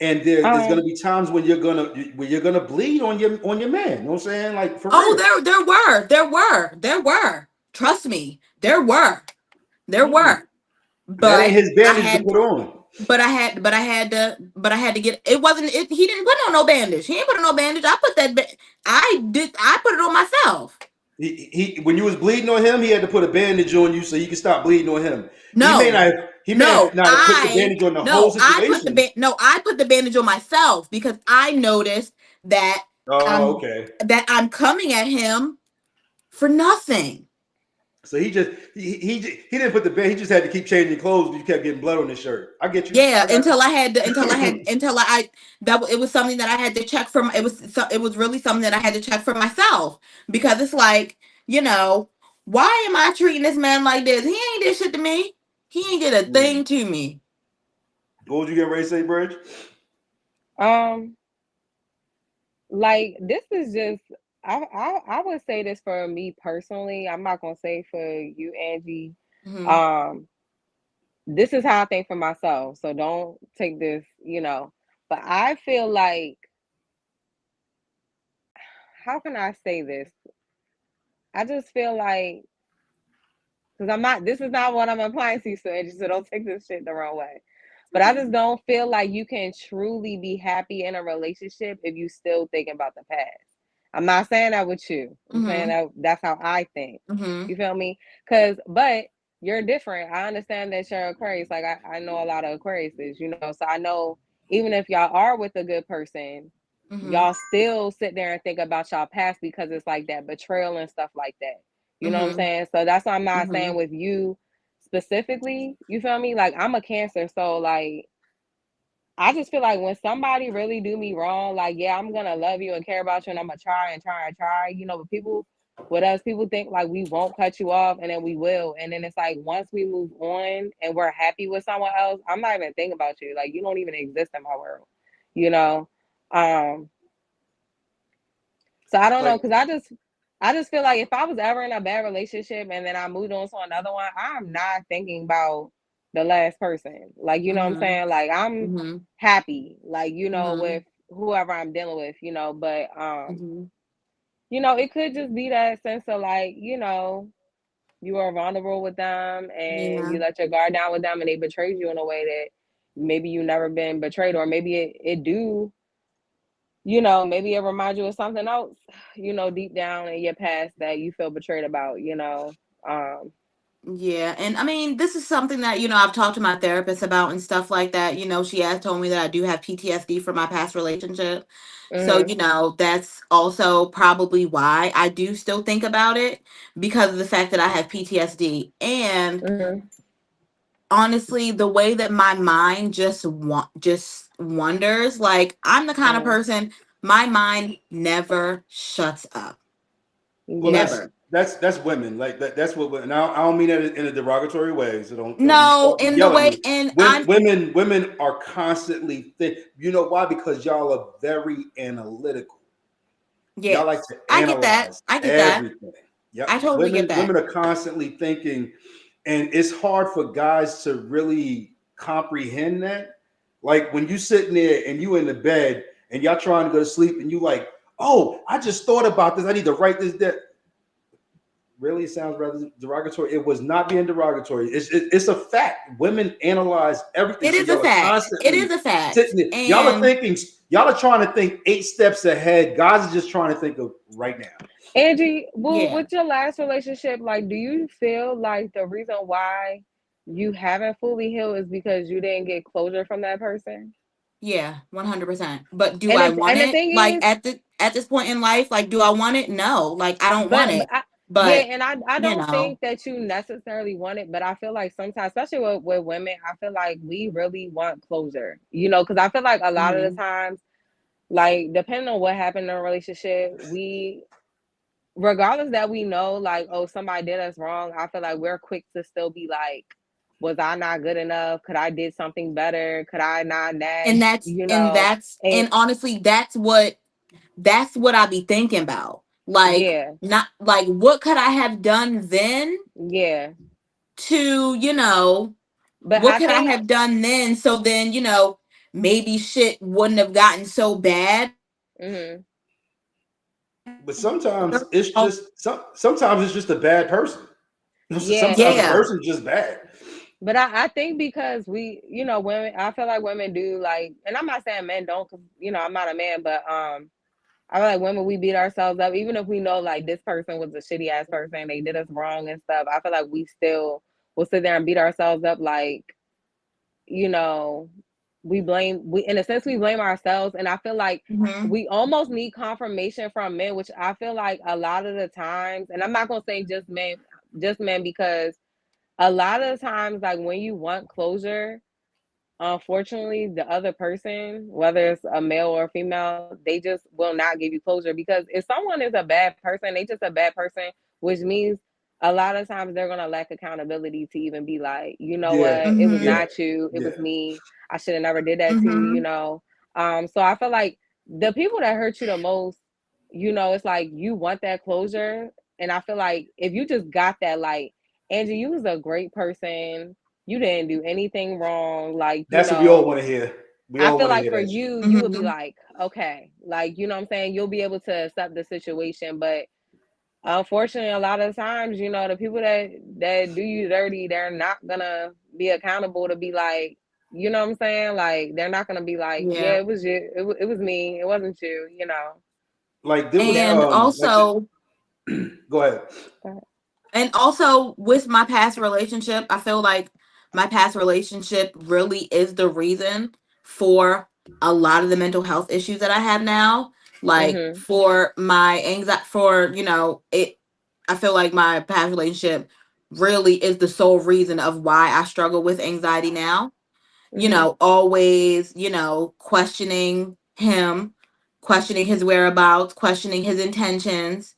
And there's gonna um, be times when you're gonna bleed on your man. You know what I'm saying? Like for Oh, real. there were. Trust me, there Mm. were. That ain't But his I bandage to had put on. but I had to get it wasn't it he didn't put on no bandage. He didn't put on no bandage. I put it on myself. He when you was bleeding on him, he had to put a bandage on you so you can stop bleeding on him. No. He may have not have put the I bandage on the whole no, situation. I put the bandage on myself because I noticed that Oh, I'm okay. I'm coming at him for nothing. So he didn't put the band. He just had to keep changing clothes because you kept getting blood on his shirt. I get you. Yeah, I got you. it was something that I had to check from. It was really something that I had to check for myself because it's like, you know, why am I treating this man like this? He ain't did shit to me. He ain't did a Hmm. thing to me. What would you get ready to say, Bridge? um, like this is just I would say this for me personally. I'm not gonna say for you, Angie. Hmm. Um, this is how I think for myself. So don't take this, you know. But I feel like, how can I say this? I just feel like, because I'm not, this is not what I'm applying to, so Angie, so don't take this shit the wrong way. But I Okay. just don't feel like you can truly be happy in a relationship if you still thinking about the past. I'm not saying that with you. I'm saying Hmm. that that's how I think. Hmm. You feel me? Cause but you're different. I understand that you're Aquarius. Like I know a lot of Aquariuses, you know. So I know even if y'all are with a good person, Hmm. y'all still sit there and think about y'all past because it's like that betrayal and stuff like that. You know what I'm Hmm. saying? So that's why I'm not Hmm. saying with you specifically. You feel me? Like I'm a Cancer, so like I just feel like when somebody really do me wrong, like yeah, I'm gonna love you and care about you, and I'm gonna try and try and try. You know, but people with us, people think like we won't cut you off, and then we will, and then it's like once we move on and we're happy with someone else, I'm not even thinking about you. Like you don't even exist in my world. You know. Um, so I don't know, Like, because I just feel like if I was ever in a bad relationship and then I moved on to another one, I'm not thinking about the last person. Like, you know what I'm Hmm. saying? Like I'm Hmm. happy, like, you know, Hmm. with whoever I'm dealing with, you know, but Hmm. you know, it could just be that sense of like, you know, you are vulnerable with them and Yeah. you let your guard down with them and they betrayed you in a way that maybe you never been betrayed, or maybe it do you know, maybe it reminds you of something else, you know, deep down in your past that you feel betrayed about, you know. Um, Yeah, and I mean, this is something that, I've talked to my therapist about and stuff like that. She has told me that I do have PTSD from my past relationship. So, mhm, that's also probably why I do still think about it, because of the fact that I have PTSD. And mhm, honestly, the way that my mind just wonders, like, I'm the kind of mhm. person, my mind never shuts up. Well, Yeah. Never. that's women. Like that's what. And I don't mean that in a derogatory way. So don't you No, start in the yell at way, me. and I'm Women are constantly think. You know why? Because y'all are very analytical. Y'all like yes, to I get that. analyze I get that. everything. Yep. I totally get that. Women are constantly thinking, and it's hard for guys to really comprehend that. Like when you sitting there and you in the bed and y'all trying to go to sleep and you like, oh, I just thought about this. I need to write this down. Really sounds rather derogatory. It was not being derogatory. It's a fact. Women analyze everything. It So is a y'all are fact. It is constantly a fact. sitting there. Y'all are And thinking, y'all are trying to think 8 steps ahead. Guys are just trying to think of right now. Angie, well, yeah, with your last relationship, like, do you feel like the reason why you haven't fully healed is because you didn't get closure from that person? yeah, 100%. But do And I the, want and the it? thing Like is, at this point in life, like, do I want it? No. Like, I don't want but it. yeah, But, and I you don't know, think that you necessarily want it, but I feel like sometimes, especially with women, I feel like we really want closure, you know, because I feel like a lot of the mhm. times, like, depending on what happened in a relationship, regardless that we know, like, oh, somebody did us wrong, I feel like we're quick to still be like, was I not good enough? Could I did something better? Could I not And nag? that's You and know, that's and and honestly, that's what I be thinking about. Like, yeah, not like, what could I have done then yeah. to, But what I could I think, have done then? So then, maybe shit wouldn't have gotten so bad. mhm, But sometimes it's Oh, just sometimes it's just a bad person. yeah, Sometimes the and yeah. person's just bad. but I think because we, you know, women, I feel like women do like, and I'm not saying men don't, 'cause, you know, I'm not a man, but I feel like women, we beat ourselves up, even if we know like this person was a shitty ass person, they did us wrong and stuff. I feel like we still will sit there and beat ourselves up, like, you know, we in a sense we blame ourselves, and I feel like Hmm. we almost need confirmation from men, which I feel like a lot of the times, and I'm not gonna say just men, because a lot of the times, like when you want closure, unfortunately, the other person, whether it's a male or a female, they just will not give you closure, because if someone is a bad person, they just a bad person, which means a lot of times they're gonna lack accountability to even be like, you know Yeah, what, it was Hmm. yeah, not you, it was yeah. me. I should have never did that to you, you Hmm. know. So I feel like the people that hurt you the most, you know, it's like you want that closure. And I feel like if you just got that, like, Angie, you was a great person, you didn't do anything wrong. Like, you That's what we all know, want to hear. We I all feel want to like hear for that shit. you, you would be Hmm. like, okay, like, you know what I'm saying? You'll be able to accept the situation. But unfortunately, a lot of times, you know, the people that do you dirty, they're not gonna be accountable to be like, you know what I'm saying? Like, they're not gonna be like, yeah, Yeah. it was you, it was me, it wasn't you, you know. Like there was And like also, go ahead. and also with my past relationship, I feel like my past relationship really is the reason for a lot of the mental health issues that I have now. Like, Mm-hmm. for my anxiety, for, it, I feel like my past relationship really is the sole reason of why I struggle with anxiety now. Mm-hmm. Always, questioning him, questioning his whereabouts, questioning his intentions,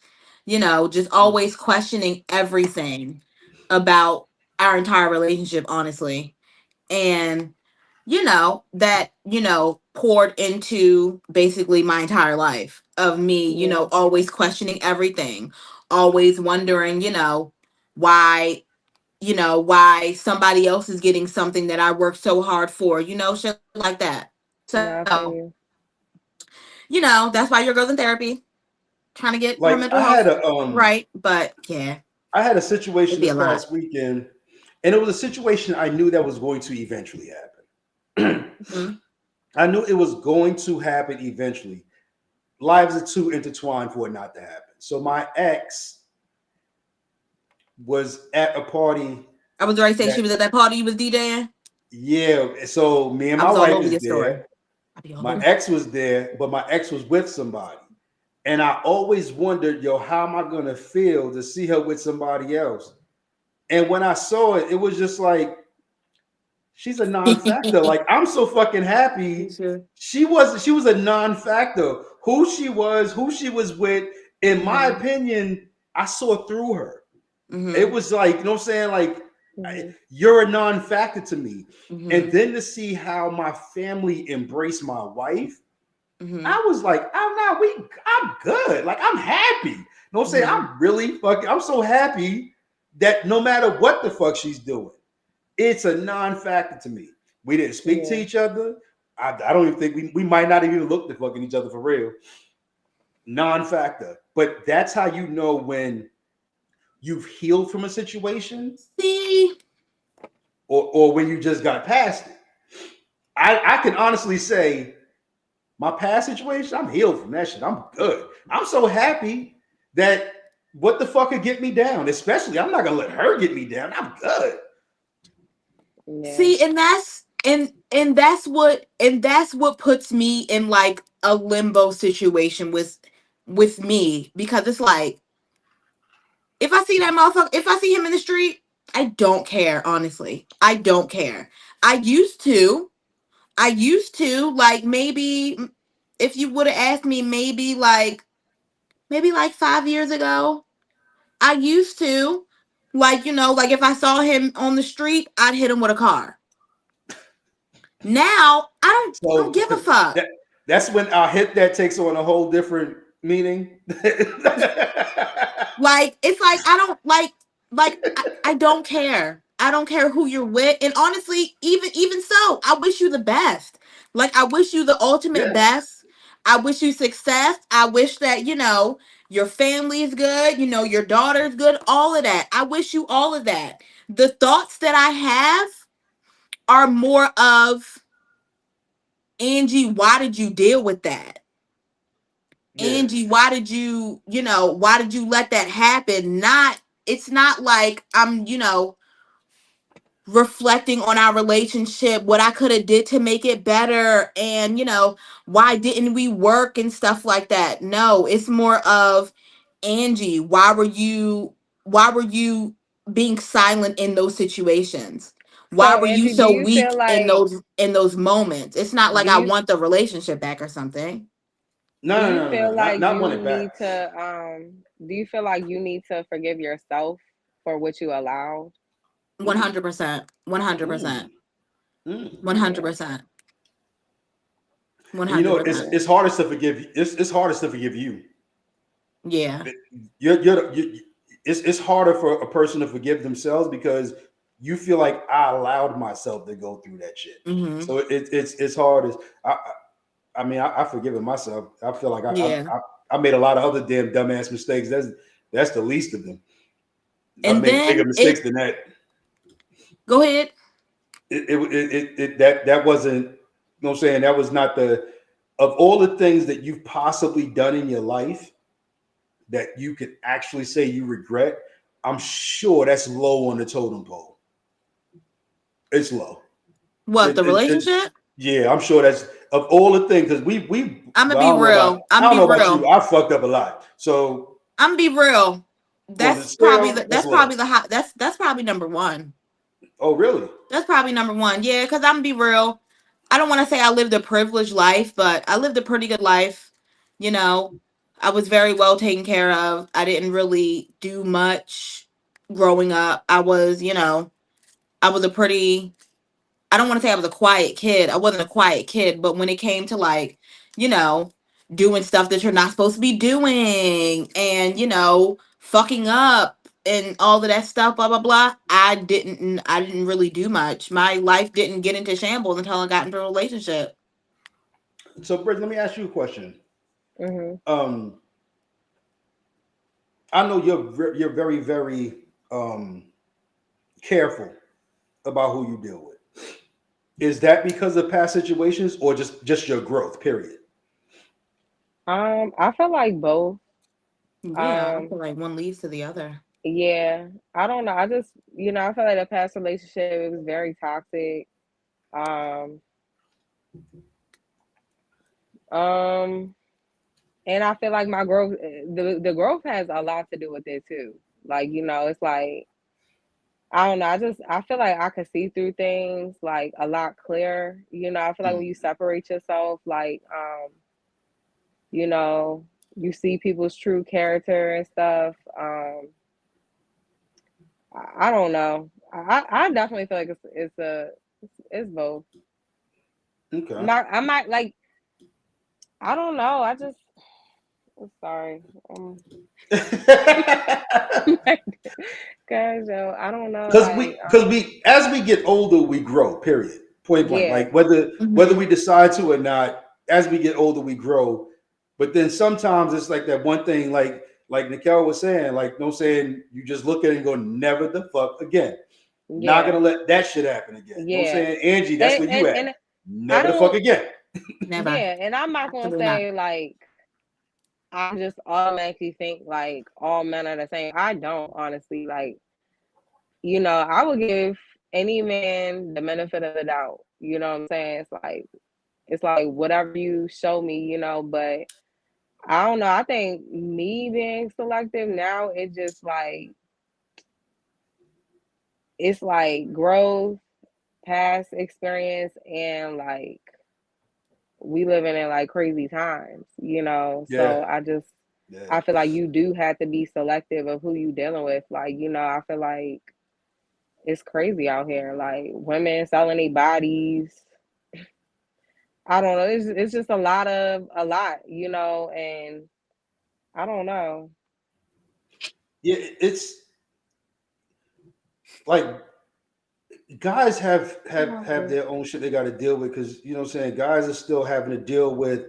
just always questioning everything about our entire relationship, honestly. And, that, poured into basically my entire life of me, Yeah. always questioning everything, always wondering, why why somebody else is getting something that I worked so hard for, shit like that. No, I feel So, you. that's why your girl's in therapy, trying to get her Like mental health right. But yeah, I had a it'd situation be this a lot. past weekend, and it was a situation I knew that was going to eventually happen. Hmm. I knew it was going to happen eventually. lives are too intertwined for it not to happen. So my ex was at a party. I was already saying that, she was at that party you was DJing. yeah. So me and I my was all wife over is your story. there. I'll be all My over. ex was there, but my ex was with somebody. And I always wondered, yo, how am I going to feel to see her with somebody else? And when I saw it, it was just like, she's a non-factor. Like, I'm so fucking happy. She was a non-factor. Who she was with, in my opinion, I saw through her. It was like, you know what I'm saying? Like, you're a non-factor to me. And then to see how my family embraced my wife, I was like, I'm good. Like, I'm happy. You know what I'm saying? I'm so happy that no matter what the fuck she's doing, it's a non-factor to me. We didn't speak to each other. I don't even think we might not even look to fucking each other for real. Non-factor. But that's how you know when you've healed from a situation. See? Or when you just got past it. I can honestly say my past situation, I'm healed from that shit. I'm good. I'm so happy that what the fuck could get me down? Especially, I'm not gonna let her get me down. I'm good. Yeah. See, and that's what puts me in like a limbo situation with me, because it's like, if I see that motherfucker, if I see him in the street, I don't care, honestly. I don't care. I used to, like, maybe if you would have asked me maybe like 5 years ago, I used to, like, like if I saw him on the street, I'd hit him with a car. Now I don't give a fuck. That's when our hit that takes on a whole different meaning. Like, it's like, I don't I don't care. I don't care who you're with. And honestly, even so, I wish you the best. Like, I wish you the ultimate best. I wish you success. I wish that, your family is good, your daughter's good, all of that. I wish you all of that. The thoughts that I have are more of, Angie, why did you deal with that? Angie, why did you let that happen? It's not like I'm, reflecting on our relationship, what I could have did to make it better, and why didn't we work and stuff like that. No, it's more of, Angie, why were you being silent in those situations? Why were you Angie, do so you weak feel like, in those moments? It's not like I want the relationship back or something. No, do you feel like not you want it need back. to do you feel like you need to forgive yourself for what you allowed? 100%. 100%. 100%. 100%. It's hardest to forgive. It's hardest to forgive you. Yeah. It's harder for a person to forgive themselves because you feel like I allowed myself to go through that shit. So it's hard. I've forgiven myself. I feel like I made a lot of other damn dumbass mistakes. That's the least of them. I made bigger mistakes than that. Go ahead. That wasn't, you know what I'm saying? That was not of all the things that you've possibly done in your life that you could actually say you regret. I'm sure that's low on the totem pole. It's low. What, the relationship? Yeah, I'm sure that's, of all the things, because I'm gonna be real. I don't know about you. I fucked up a lot. So I'm gonna be real. That's probably number one. Oh, really? That's probably number one. Yeah, because I'm gonna be real. I don't want to say I lived a privileged life, but I lived a pretty good life. I was very well taken care of. I didn't really do much growing up. I was a pretty, I don't want to say I was a quiet kid. I wasn't a quiet kid, but when it came to, like, doing stuff that you're not supposed to be doing, and fucking up and all of that stuff, blah blah blah, I didn't really do much. My life didn't get into shambles until I got into a relationship. So, Britt, let me ask you a question. I know you're very, very careful about who you deal with. Is that because of past situations or just your growth, period? I feel like both. Yeah, I Um, feel like one leads to the other. yeah, I don't know. I just, I feel like the past relationship it was very toxic. Um, um, and I feel like my growth, the growth has a lot to do with it too. Like, it's like I don't know. I feel like I can see through things like a lot clearer. I feel like when you separate yourself, like you know, you see people's true character and stuff. I don't know. I definitely feel like it's both. Okay. I might like I don't know. I'm sorry. Guys, yo, I don't know. Because we as we get older we grow, period, point blank, Yeah, like whether Mm-hmm. we decide to or not. As we get older we grow, but then sometimes it's like that one thing, like Nikel was saying, like no saying, you just look at it and go, never the fuck again, not yeah, gonna let that shit happen again. You know what I'm yeah. saying, Angie, that's And where you and, at, and I never the fuck don't. again. Never. Yeah, and I'm not gonna Absolutely not. say like I just automatically think like all men are the same. I don't honestly like. I would give any man the benefit of the doubt. You know what I'm saying? It's like whatever you show me, but I don't know. I think me being selective now, it's like growth, past experience, and like we living in like crazy times. Yeah, So yeah, I feel like you do have to be selective of who you dealing with. Like, I feel like it's crazy out here. Like women selling their bodies. I don't know. It's just a lot, and I don't know. yeah. It's like guys have their own shit they got to deal with, because you know what I'm saying, guys are still having to deal with, you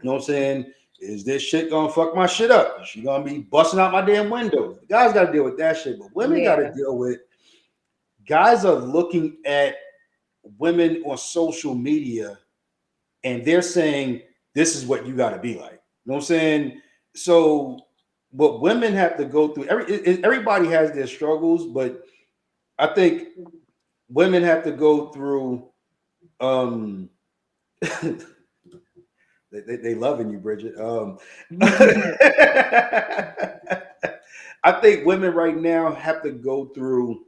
know what I'm saying, is this shit gonna fuck my shit up? Is she gonna be busting out my damn windows? The guys got to deal with that shit, but women got to Yeah, deal with, guys are looking at women on social media and they're saying this is what you got to be like. You know what I'm saying? So what women have to go through, everybody has their struggles, but I think women have to go through um they loving you, Bridget. I think women right now have to go through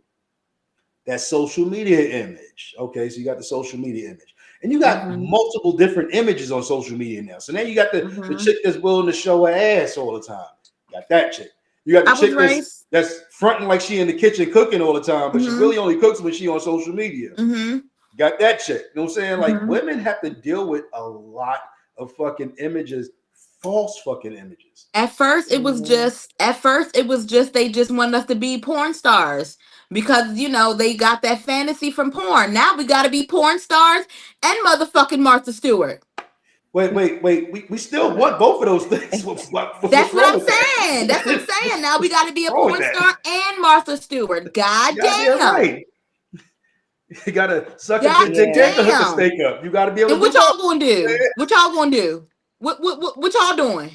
that social media image. Okay, so you got the social media image, and you got Mm-hmm. multiple different images on social media now. So now you got the Mm-hmm. chick that's willing to show her ass all the time. You got that chick. You got the I was chick that's raised. that's fronting like she in the kitchen cooking all the time, but she Mm-hmm. really only cooks when she on social media. Mm-hmm. Got that chick. You know what I'm saying? Like Mm-hmm. women have to deal with a lot of fucking images, false fucking images. hmm At first it was just they just wanted us to be porn stars because they got that fantasy from porn. Now we got to be porn stars and motherfucking Martha Stewart. Wait. We still want both of those things. That's What's what wrong I'm with saying. That's what I'm that? saying. Now we got to be a What's wrong with porn that? star and Martha Stewart. God Goddamn damn. right. You gotta suck a God good dick and Yeah. to hook a damn. steak up. You gotta be able And to do what both. y'all gonna do? What y'all gonna do? What y'all doing?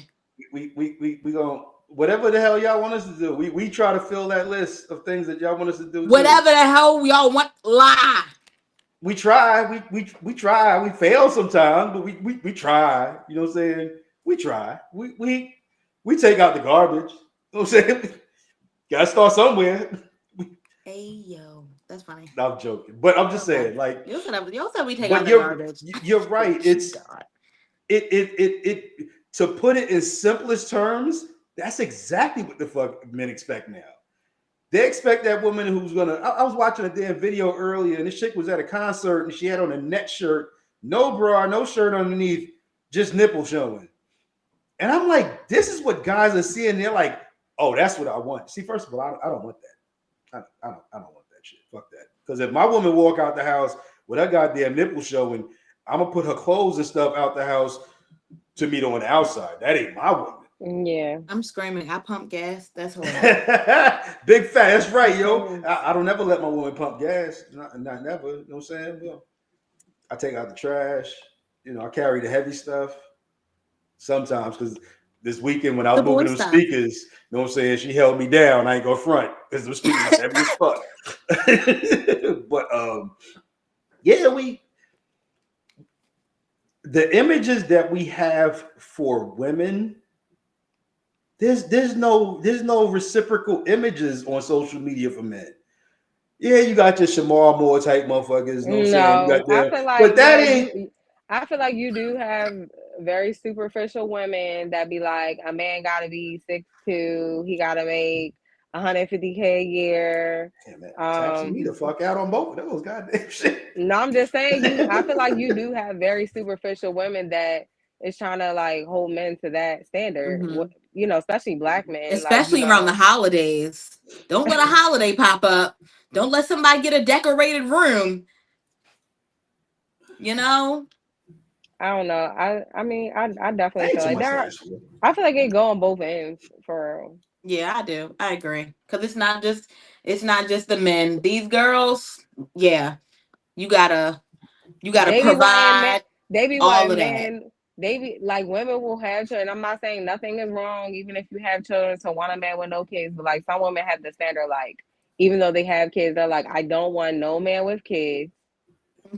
We gonna, whatever the hell y'all want us to do. We try to fill that list of things that y'all want us to do too. Whatever the hell y'all want. Lie. We try. We try. We fail sometimes, but we try. You know what I'm saying? We try. We take out the garbage. You know what I'm saying? Gotta start somewhere. Hey yo, that's funny. No, I'm joking, but I'm just Okay. saying, like, You said we take out but the garbage. you're right. It's God. it to put it in simplest terms, that's exactly what the fuck men expect now. They expect that woman who's gonna. I was watching a damn video earlier, and this chick was at a concert, and she had on a net shirt, no bra, no shirt underneath, just nipple showing. And I'm like, this is what guys are seeing. They're like, oh, that's what I want. See, first of all, I don't want that. I don't want that shit. Fuck that. Because if my woman walk out the house with her goddamn nipple showing, I'm gonna put her clothes and stuff out the house to meet on the outside. That ain't my woman. Yeah. I'm screaming. I pump gas. That's horrible. Big fat. That's right, yo. Mhm. I don't never let my woman pump gas. Not never. You know what I'm saying? Well, I take out the trash. I carry the heavy stuff. sometimes because this weekend when I was The boy moving them stuff. speakers, you know what I'm saying? She held me down. I ain't gonna front because the speakers was heavy as fuck. But yeah, the images that we have for women, there's no reciprocal images on social media for men. Yeah, you got your Shamar Moore type motherfuckers, you know what I'm saying? You got No, I them, feel like but that yeah, ain't I feel like you do have very superficial women that be like, a man gotta be 6'2", he gotta make 150K a year. damn that taxing me the fuck out on both of those goddamn shit. No, I'm just saying I feel like you do have very superficial women that is trying to like hold men to that standard. Mhm. You know, especially black men. Like, you Especially around the know, holidays. Don't let a holiday pop up. Don't let somebody get a decorated room. You know? I don't know. I mean, I definitely I ain't feel too like much there. to for. I feel like it go on both ends for real. Yeah, I do. I agree. Cause it's not just the men. These girls, yeah, you gotta They be wanting men. provide They be all wanting of that. men. They be like, women will have children. I'm not saying nothing is wrong, even if you have children, to want a man with no kids. But like, some women have the standard, like, even though they have kids, they're like, I don't want no man with kids,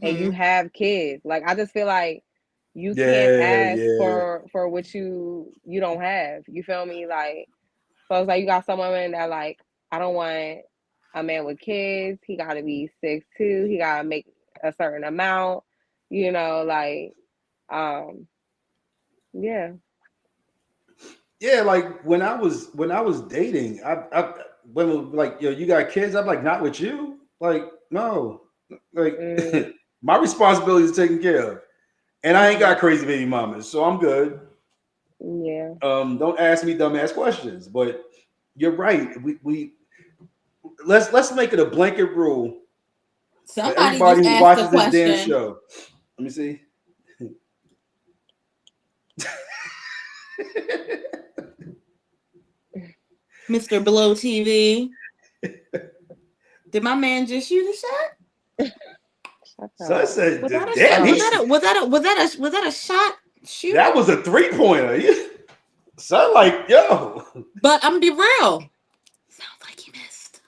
and you Mhm. have kids. Like, I just feel like you can't Yeah, ask yeah. for what you don't have. You feel me? Like, so it's like you got some women that like, I don't want a man with kids. He got to be 6'2". He got to make a certain amount. You know, like, yeah. Yeah, like when I was dating, I when like yo, you got kids, I'm like, not with you. Like, no. Like Mm, my responsibility is taken care of. And I ain't got crazy baby mamas, so I'm good. yeah. Don't ask me dumbass questions. But you're right. We let's make it a blanket rule for Somebody everybody just who asked a watches this damn question. show. Let me see. Mr. Below TV. Did my man just shoot a shot? Shut So I up. said, Was that a damn, shot? he Was that a shot shooter? that was a 3-pointer. So like, yo. But I'm gonna be real. Sounds like he missed.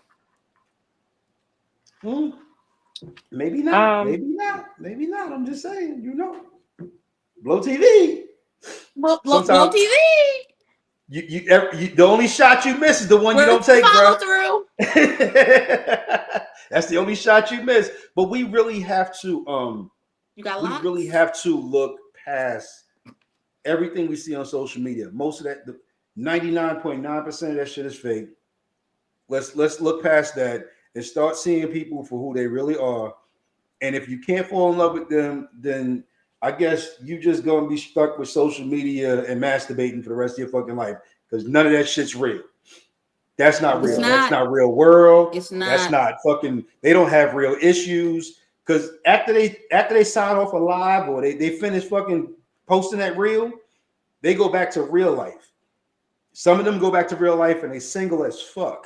Maybe not. Maybe not. Maybe not. I'm just saying, Blow TV. Blow Sometimes TV. you the only shot you miss is the one you Where's don't the take, follow bro. through? That's the only shot you miss. But we really have to You got we locks? really have to look past everything we see on social media. Most of that, 99.9% of that shit is fake. Let's look past that and start seeing people for who they really are. And if you can't fall in love with them, then I guess you just gonna be stuck with social media and masturbating for the rest of your fucking life because none of that shit's real. That's not It's real. Yeah. That's not. not real world. It's That's not. not fucking. They don't have real issues because after they sign off a live or they finish fucking posting that reel, they go back to real life. Some of them go back to real life and they single as fuck.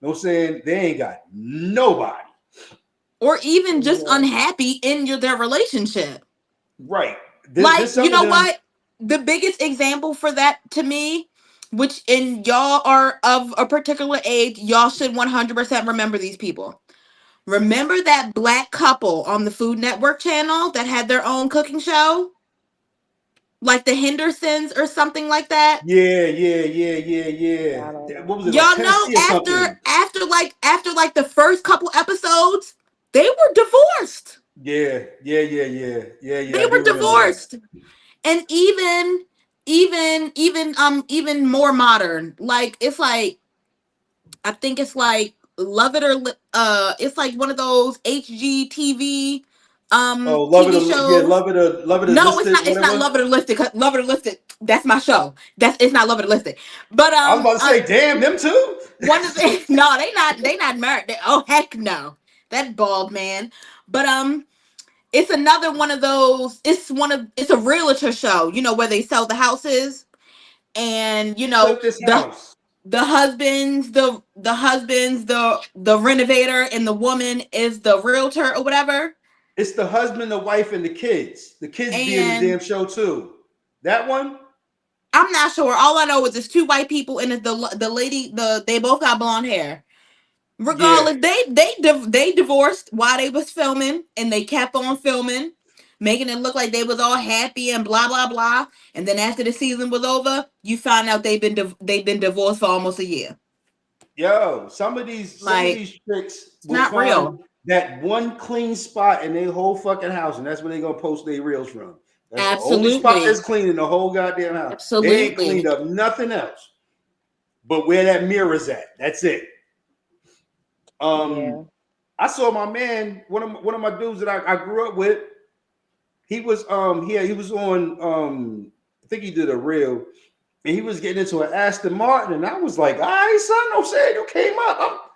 You know what I'm saying? They ain't got nobody. Or even just Yeah. unhappy in their relationship. Right. Like, There's you some of know them. what? The biggest example for that to me, which in y'all are of a particular age, y'all should 100% remember these people. Remember that black couple on the Food Network channel that had their own cooking show? Like the Hendersons or something like that? Yeah. I don't know. What was it like Y'all know Tennessee or something? after like the first couple episodes, they were divorced. Yeah. They I were do remember that. divorced. And even more modern. Like it's like I think it's like Love It or it's like one of those HGTV Oh, TV shows. love it or No, listed, it's not whatever. Love It or Listed. Love It or Listed, that's my show. It's not Love It or Listed. But I was about to say, damn, them too. one of the no, they not married. Oh heck no. That bald man. But it's another one of those, it's a realtor show, where they sell the houses and Flip this house. the renovator and the woman is the realtor or whatever. It's the husband, the wife, and the kids. The kids be in the And damn show too. That one? I'm not sure. All I know is it's two white people and it's the lady, they both got blonde hair. Yeah. Regardless, they divorced while they was filming, and they kept on filming, making it look like they was all happy and blah blah blah. And then after the season was over, you find out they've been divorced for almost a year. Yo, some of Like, these chicks it's will not find real. that one clean spot in their whole fucking house, and that's where they gonna post their reels from. That's the only spot Absolutely, that's clean in the whole goddamn house. They ain't absolutely. cleaned up nothing else but where that mirror's at. That's it. Yeah. I saw my man, one of my dudes that I grew up with. He was he was on I think he did a reel, and he was getting into an Aston Martin, and I was like, all right, son, no saying you came up.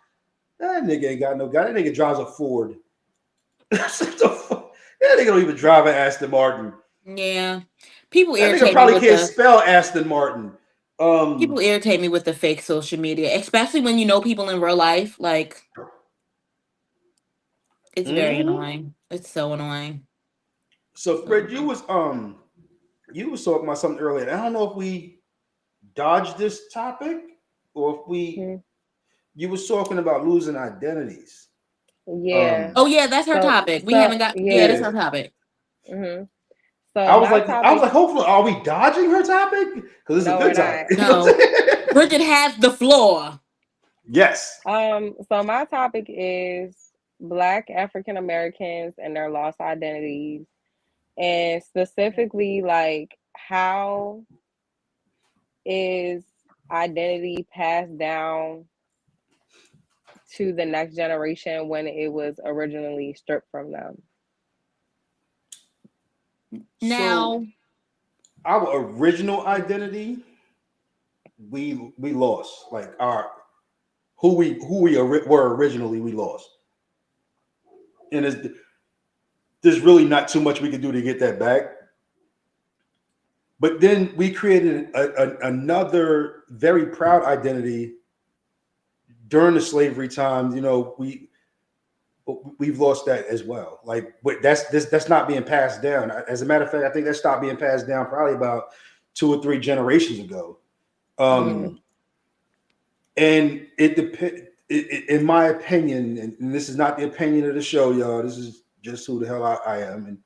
That nigga ain't got no guy. That nigga drives a Ford. That nigga don't even drive an Aston Martin. Yeah, people That nigga irritate me probably with can't the spell Aston Martin. people irritate me with the fake social media, especially when you know people in real life. Like, it's very Mhm. annoying. It's so annoying. So So Fred, annoying. you was talking about something earlier. I don't know if we dodged this topic or if Mhm. you was talking about losing identities. Yeah. Oh yeah, that's her So topic. We so haven't got. Yeah, that's yeah. Yeah. her topic. hmm So my I was topic, like, hopefully, are we dodging her topic? Because it's a no, we're good topic. not. You know what No, I'm saying? Bridget has the floor. Yes. So my topic is Black African Americans and their lost identities, and specifically like how is identity passed down to the next generation when it was originally stripped from them. So Now, our original identity, we lost. Like our were originally, we lost. And there's really not too much we can do to get that back. But then we created another very proud identity during the slavery times. You know, we've lost that as well. Like, but that's not being passed down. As a matter of fact, I think that stopped being passed down probably about 2 or 3 generations ago. Mm-hmm. And it depends. In my opinion, and this is not the opinion of the show, y'all. This is just who the hell I am, and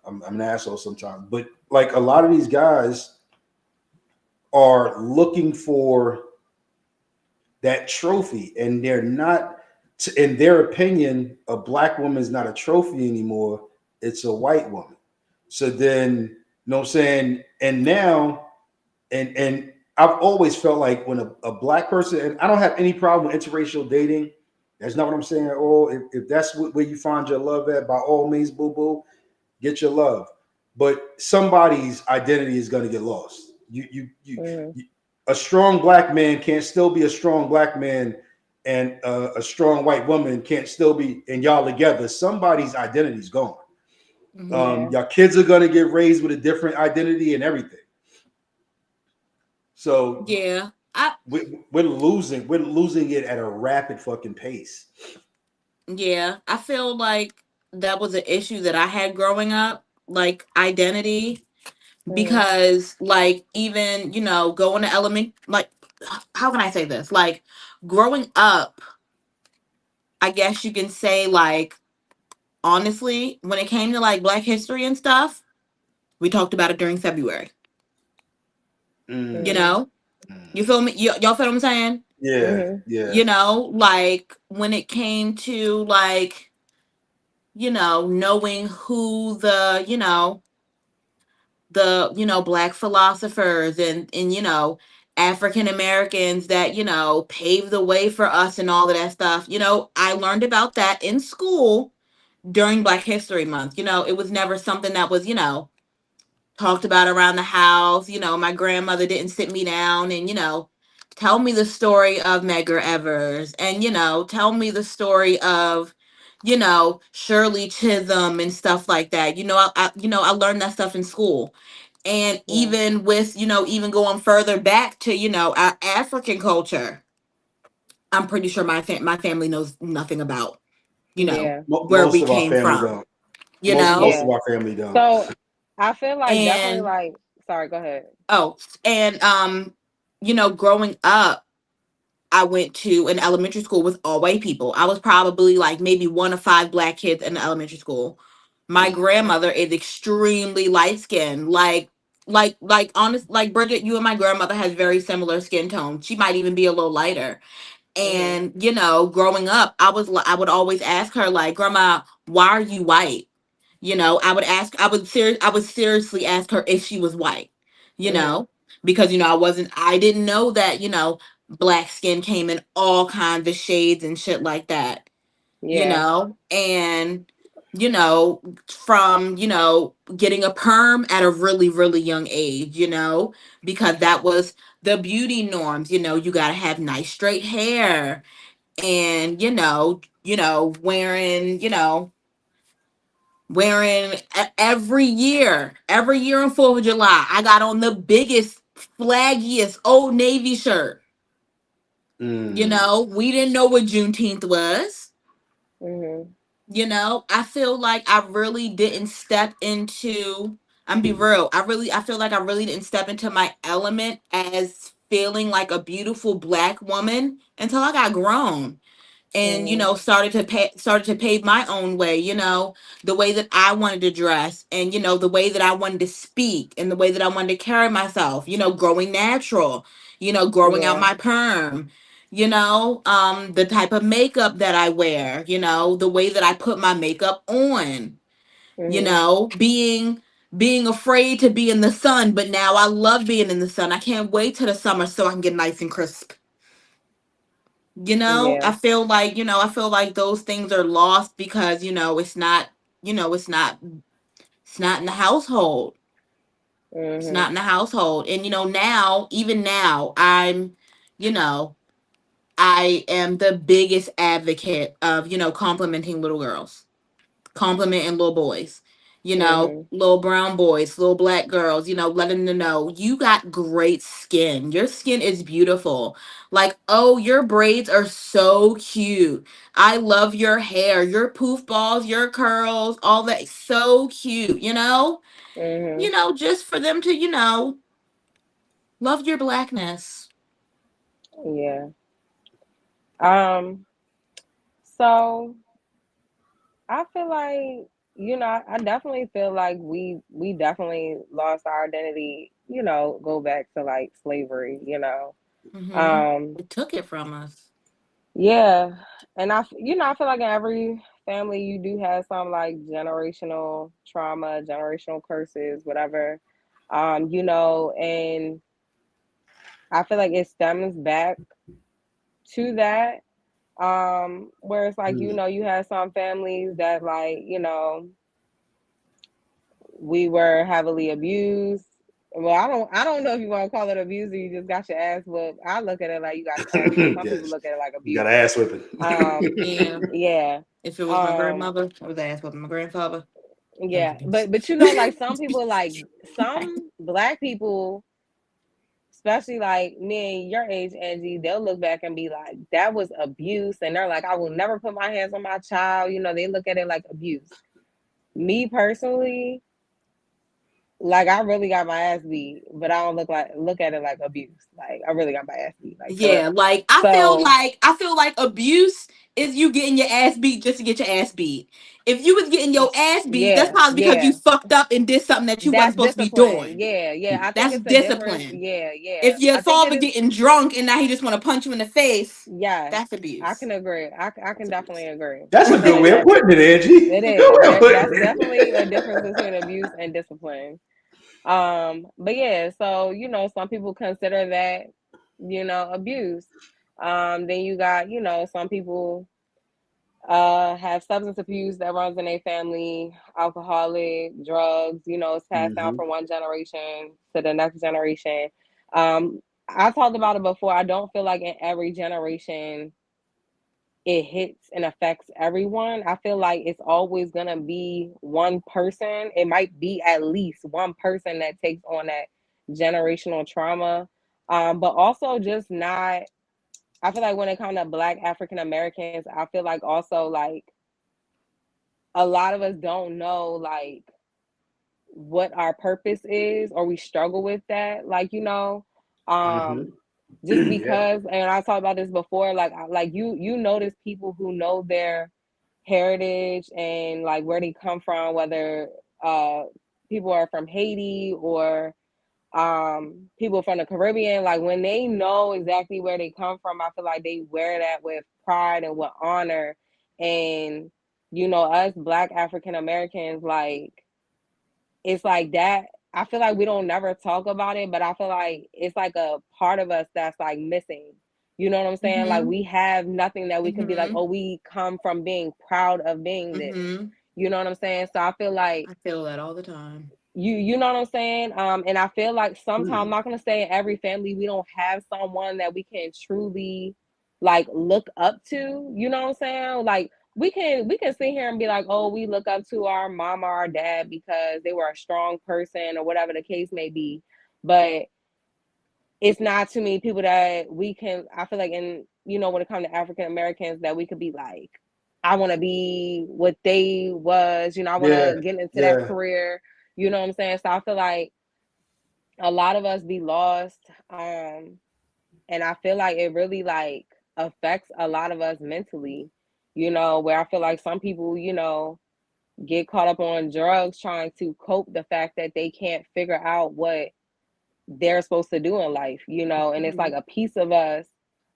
I'm an asshole sometimes. But like a lot of these guys are looking for that trophy, and they're not. In their opinion, a black woman is not a trophy anymore. It's a white woman. So then, you know what I'm saying? And now, and I've always felt like when a black person, and I don't have any problem with interracial dating. That's not what I'm saying at all. If that's where you find your love at, by all means, boo boo, get your love. But somebody's identity is going to get lost. Mm-hmm. A strong black man can't still be a strong black man, and a strong white woman can't still be, and y'all together. Somebody's identity's gone. Yeah. Your kids are going to get raised with a different identity and everything. So yeah, we're losing it at a rapid fucking pace. I feel like that was an issue that I had growing up, like identity, Mm-hmm. because like even going to element, like how can I say this? Like growing up, I guess you can say like honestly, when it came to like Black history and stuff, we talked about it during February. You Mm. know, you feel me? Y'all feel what I'm saying? Yeah, Mm-hmm. yeah. Like when it came to like, knowing who the Black philosophers and African Americans that, paved the way for us and all of that stuff. I learned about that in school during Black History Month. It was never something that was, talked about around the house. My grandmother didn't sit me down and, tell me the story of Medgar Evers and, tell me the story of, Shirley Chisholm and stuff like that. I learned that stuff in school. And Yeah. even with, even going further back to, our African culture, I'm pretty sure my family knows nothing about, Yeah. where Most we of our came family from, don't. Most Yeah. of our family don't. So I feel like definitely and like sorry, go ahead. Oh, and growing up, I went to an elementary school with all white people. I was probably like maybe one of five black kids in the elementary school. My grandmother is extremely light skinned. Like Bridget, you and my grandmother has very similar skin tone. She might even be a little lighter. Mhm. And growing up, I would always ask her like, "Grandma, why are you white?" I would seriously ask her if she was white, you Mhm. know, because I didn't know that, black skin came in all kinds of shades and shit like that, Yeah. and from getting a perm at a really really young age, because that was the beauty norms. You got to have nice straight hair, and wearing every year on 4th of July, I got on the biggest, flaggiest Old Navy shirt. Mm. We didn't know what Juneteenth was. Mhm. I feel like I really didn't step into, I'm be real, I feel like I really didn't step into my element as feeling like a beautiful black woman until I got grown, and Mhm. started to pave my own way, the way that I wanted to dress, and the way that I wanted to speak, and the way that I wanted to carry myself, growing natural, growing out Yeah. my perm, the type of makeup that I wear, the way that I put my makeup on, Mhm. being afraid to be in the sun, but now I love being in the sun. I can't wait till the summer so I can get nice and crisp. Yeah. I feel like those things are lost because it's not it's not in the household. It's not Mhm. in the household. And now, even now, you know I am the biggest advocate of complimenting little girls, complimenting little boys, Mhm. little brown boys, little black girls, letting them know you got great skin. Your skin is beautiful. Like, oh, your braids are so cute. I love your hair, your poof balls, your curls, all that. So cute, Mhm. just for them to, love your blackness. Yeah. Um. So I feel like I definitely feel like we definitely lost our identity. Go back to like slavery. Um. It took it from us. Yeah, and I feel like in every family you do have some like generational trauma, generational curses, whatever. And I feel like it stems back to that. Where it's like, Mm. you have some families that like, we were heavily abused. Well, I don't know if you want to call it abuse or you just got your ass whooped. I look at it like you got your ass whooped. Some people Yes. look at it like You got abuse. an ass whipping. Yeah. Yeah. If it was my Um, grandmother, I was asked with my grandfather. That was yeah, abuse. but like some people, like some black people, especially like me and your age, Angie, they'll look back and be like, that was abuse, and they're like, I will never put my hands on my child. They look at it like abuse. Me personally, like I really got my ass beat, but I don't look at it like abuse. Like I really got my ass beat, like for Yeah, real. like So I feel like abuse is you getting your ass beat just to get your ass beat. If you was getting your ass beat, that's yeah, probably because you yeah, fucked up and did something that you wasn't that's supposed to be discipline. doing. Yeah, yeah. I think That's it's a difference. discipline. Yeah, yeah. If your I think it father is. getting drunk and now he just want to punch you in the face, Yes, that's I abuse. can agree. I can That's definitely abuse. agree. That's I a feel good like way of that's putting it, Angie. it Good is. way of putting That's it. definitely a difference between abuse and discipline. But yeah, so some people consider that, abuse. Then you got, some people have substance abuse that runs in their family, alcoholic, drugs, it's passed down Hmm. from one generation to the next generation. I talked about it before. I don't feel like in every generation it hits and affects everyone. I feel like it's always gonna be one person. It might be at least one person that takes on that generational trauma. But also just not. I feel like when it comes to Black African Americans, I feel like also like a lot of us don't know like what our purpose is, or we struggle with that, like, Mhm. just Yeah. because, and I talked about this before, like, like you notice people who know their heritage and like where they come from, whether uh people are from Haiti or people from the Caribbean, like when they know exactly where they come from, I feel like they wear that with pride and with honor. And us Black African Americans, like, it's like that. I feel like we don't never talk about it, but I feel like it's like a part of us that's like missing. You know what I'm saying? Like Mm-hmm. we have nothing that we can be like, Mm-hmm. oh, we come from being proud of being this. Mm-hmm. You know what I'm saying? So I feel like I feel that all the time. you know what I'm saying? And I feel like sometimes, I'm Mm. not gonna say in every family we don't have someone that we can truly like look up to. You know what I'm saying? Like we can sit here and be like, oh, we look up to our mom or our dad because they were a strong person or whatever the case may be. But it's not too many people that we can, I feel like, in when it comes to African Americans, that we could be like, I want to be what they was, I want Yeah. to get into that Yeah. career. You know what I'm saying? So I feel like a lot of us be lost. And I feel like it really like affects a lot of us mentally, where I feel like some people, get caught up on drugs trying to cope the fact that they can't figure out what they're supposed to do in life, and it's like a piece of us.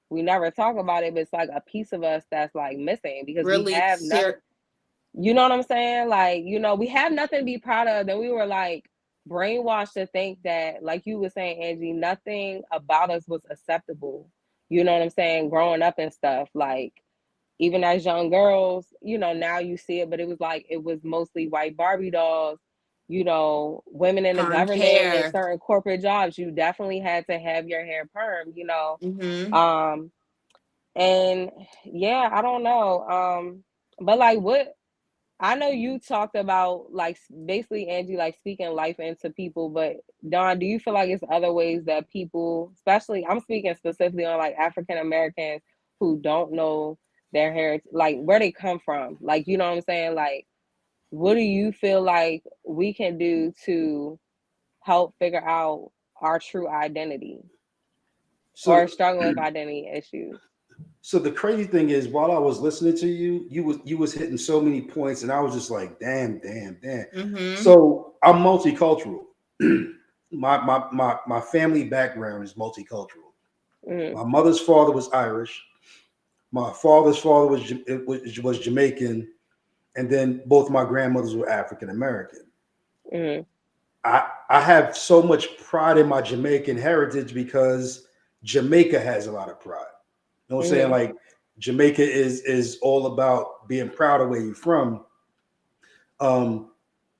We never talk about it, but it's like a piece of us that's like missing because we Really, have nothing. You know what I'm saying? Like, we have nothing to be proud of. Then we were like brainwashed to think that, like you were saying, Angie, nothing about us was acceptable. You know what I'm saying? Growing up and stuff. Like, even as young girls, now you see it, but it was mostly white Barbie dolls, women in the permed government and hair. certain corporate jobs. You definitely had to have your hair perm, Mm-hmm. Um, and yeah, I don't know. But like what I know you talked about, like basically, Angie, like speaking life into people, but Don, do you feel like it's other ways that people, especially I'm speaking specifically on like African Americans who don't know their heritage, like where they come from, like, you know what I'm saying? Like, what do you feel like we can do to help figure out our true identity or So struggling with identity issues? so the crazy thing is, while I was listening to you, you was hitting so many points, and I was just like, damn, damn, damn. Mm-hmm. So I'm multicultural. My family background is multicultural. Mm-hmm. My mother's father was Irish. My father's father was Jamaican, and then both my grandmothers were African American. Mm-hmm. I have so much pride in my Jamaican heritage because Jamaica has a lot of pride. You know what I'm saying? Mm-hmm. Like Jamaica is all about being proud of where you're from. Um,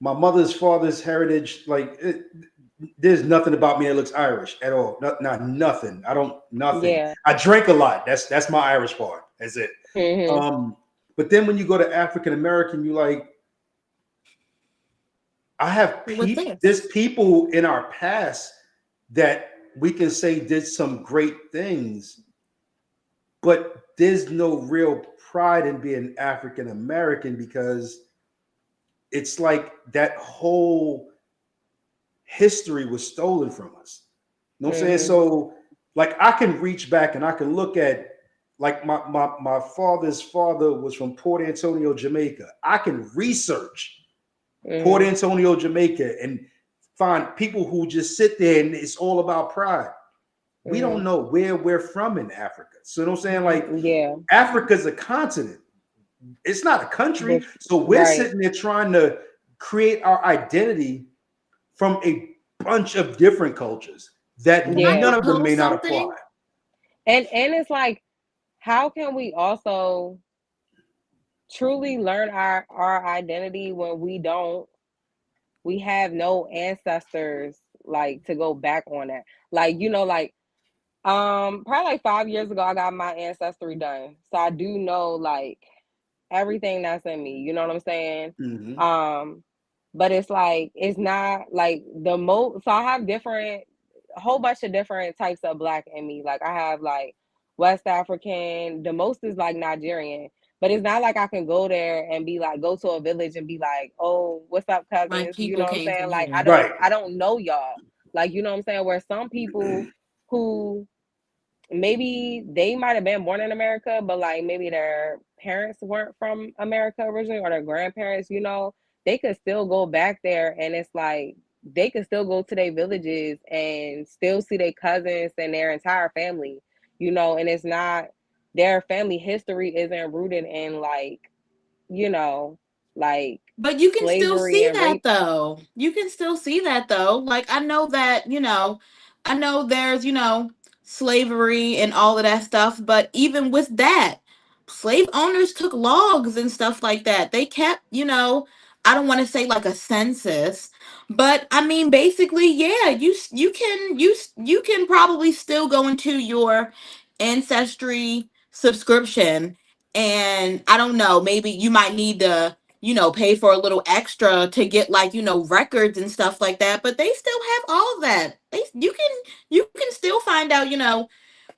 my mother's father's heritage, like there's nothing about me that looks Irish at all. Not nothing. I don't nothing. Yeah. I drink a lot. That's my Irish part. That's it. Mm-hmm. But then when you go to African American, you like I have What's people. this? There's people in our past that we can say did some great things, but there's no real pride in being African American because it's like that whole history was stolen from us. You know what I'm saying? Mm-hmm. So, like, I can reach back and I can look at, like, my father's father was from Port Antonio, Jamaica. I can research Port Mm-hmm. Antonio, Jamaica, and find people who just sit there and it's all about pride. We don't Mm-hmm. know where we're from in Africa. So, you know what I'm saying? Like, Yeah. Africa's a continent. It's not a country. But So we're right. sitting there trying to create our identity from a bunch of different cultures that Can I Yeah. none of them propose may not something? apply. And it's like, how can we also truly learn our identity when we have no ancestors like to go back on that? Like, like probably like 5 years ago I got my ancestry done. So I do know like everything that's in me. You know what I'm saying? Mhm. Um, but it's like it's not like the most. So I have a whole bunch of different types of Black in me. Like I have like West African. The most is like Nigerian, But it's not like I can go there and be like, go to a village and be like, oh, what's up, Like cousins? You people know what I'm came saying? from Like here. Right. I don't know y'all. Like, you know what I'm saying? Where some people who maybe they might have been born in America, but like maybe their parents weren't from America originally or their grandparents, you know, they could still go back there and it's like they could still go to their villages and still see their cousins and their entire family, you know, and it's not their family history isn't rooted in like, you know, like But you can still slavery see and that rape. though. You can still see that though. Like I know that, I know there's, slavery and all of that stuff, but even with that, slave owners took logs and stuff like that. They kept, I don't want to say like a census, but I mean basically, yeah, you can probably still go into your ancestry subscription and I don't know, maybe you might need to pay for a little extra to get like, records and stuff like that. But they still have all of that. You can still find out,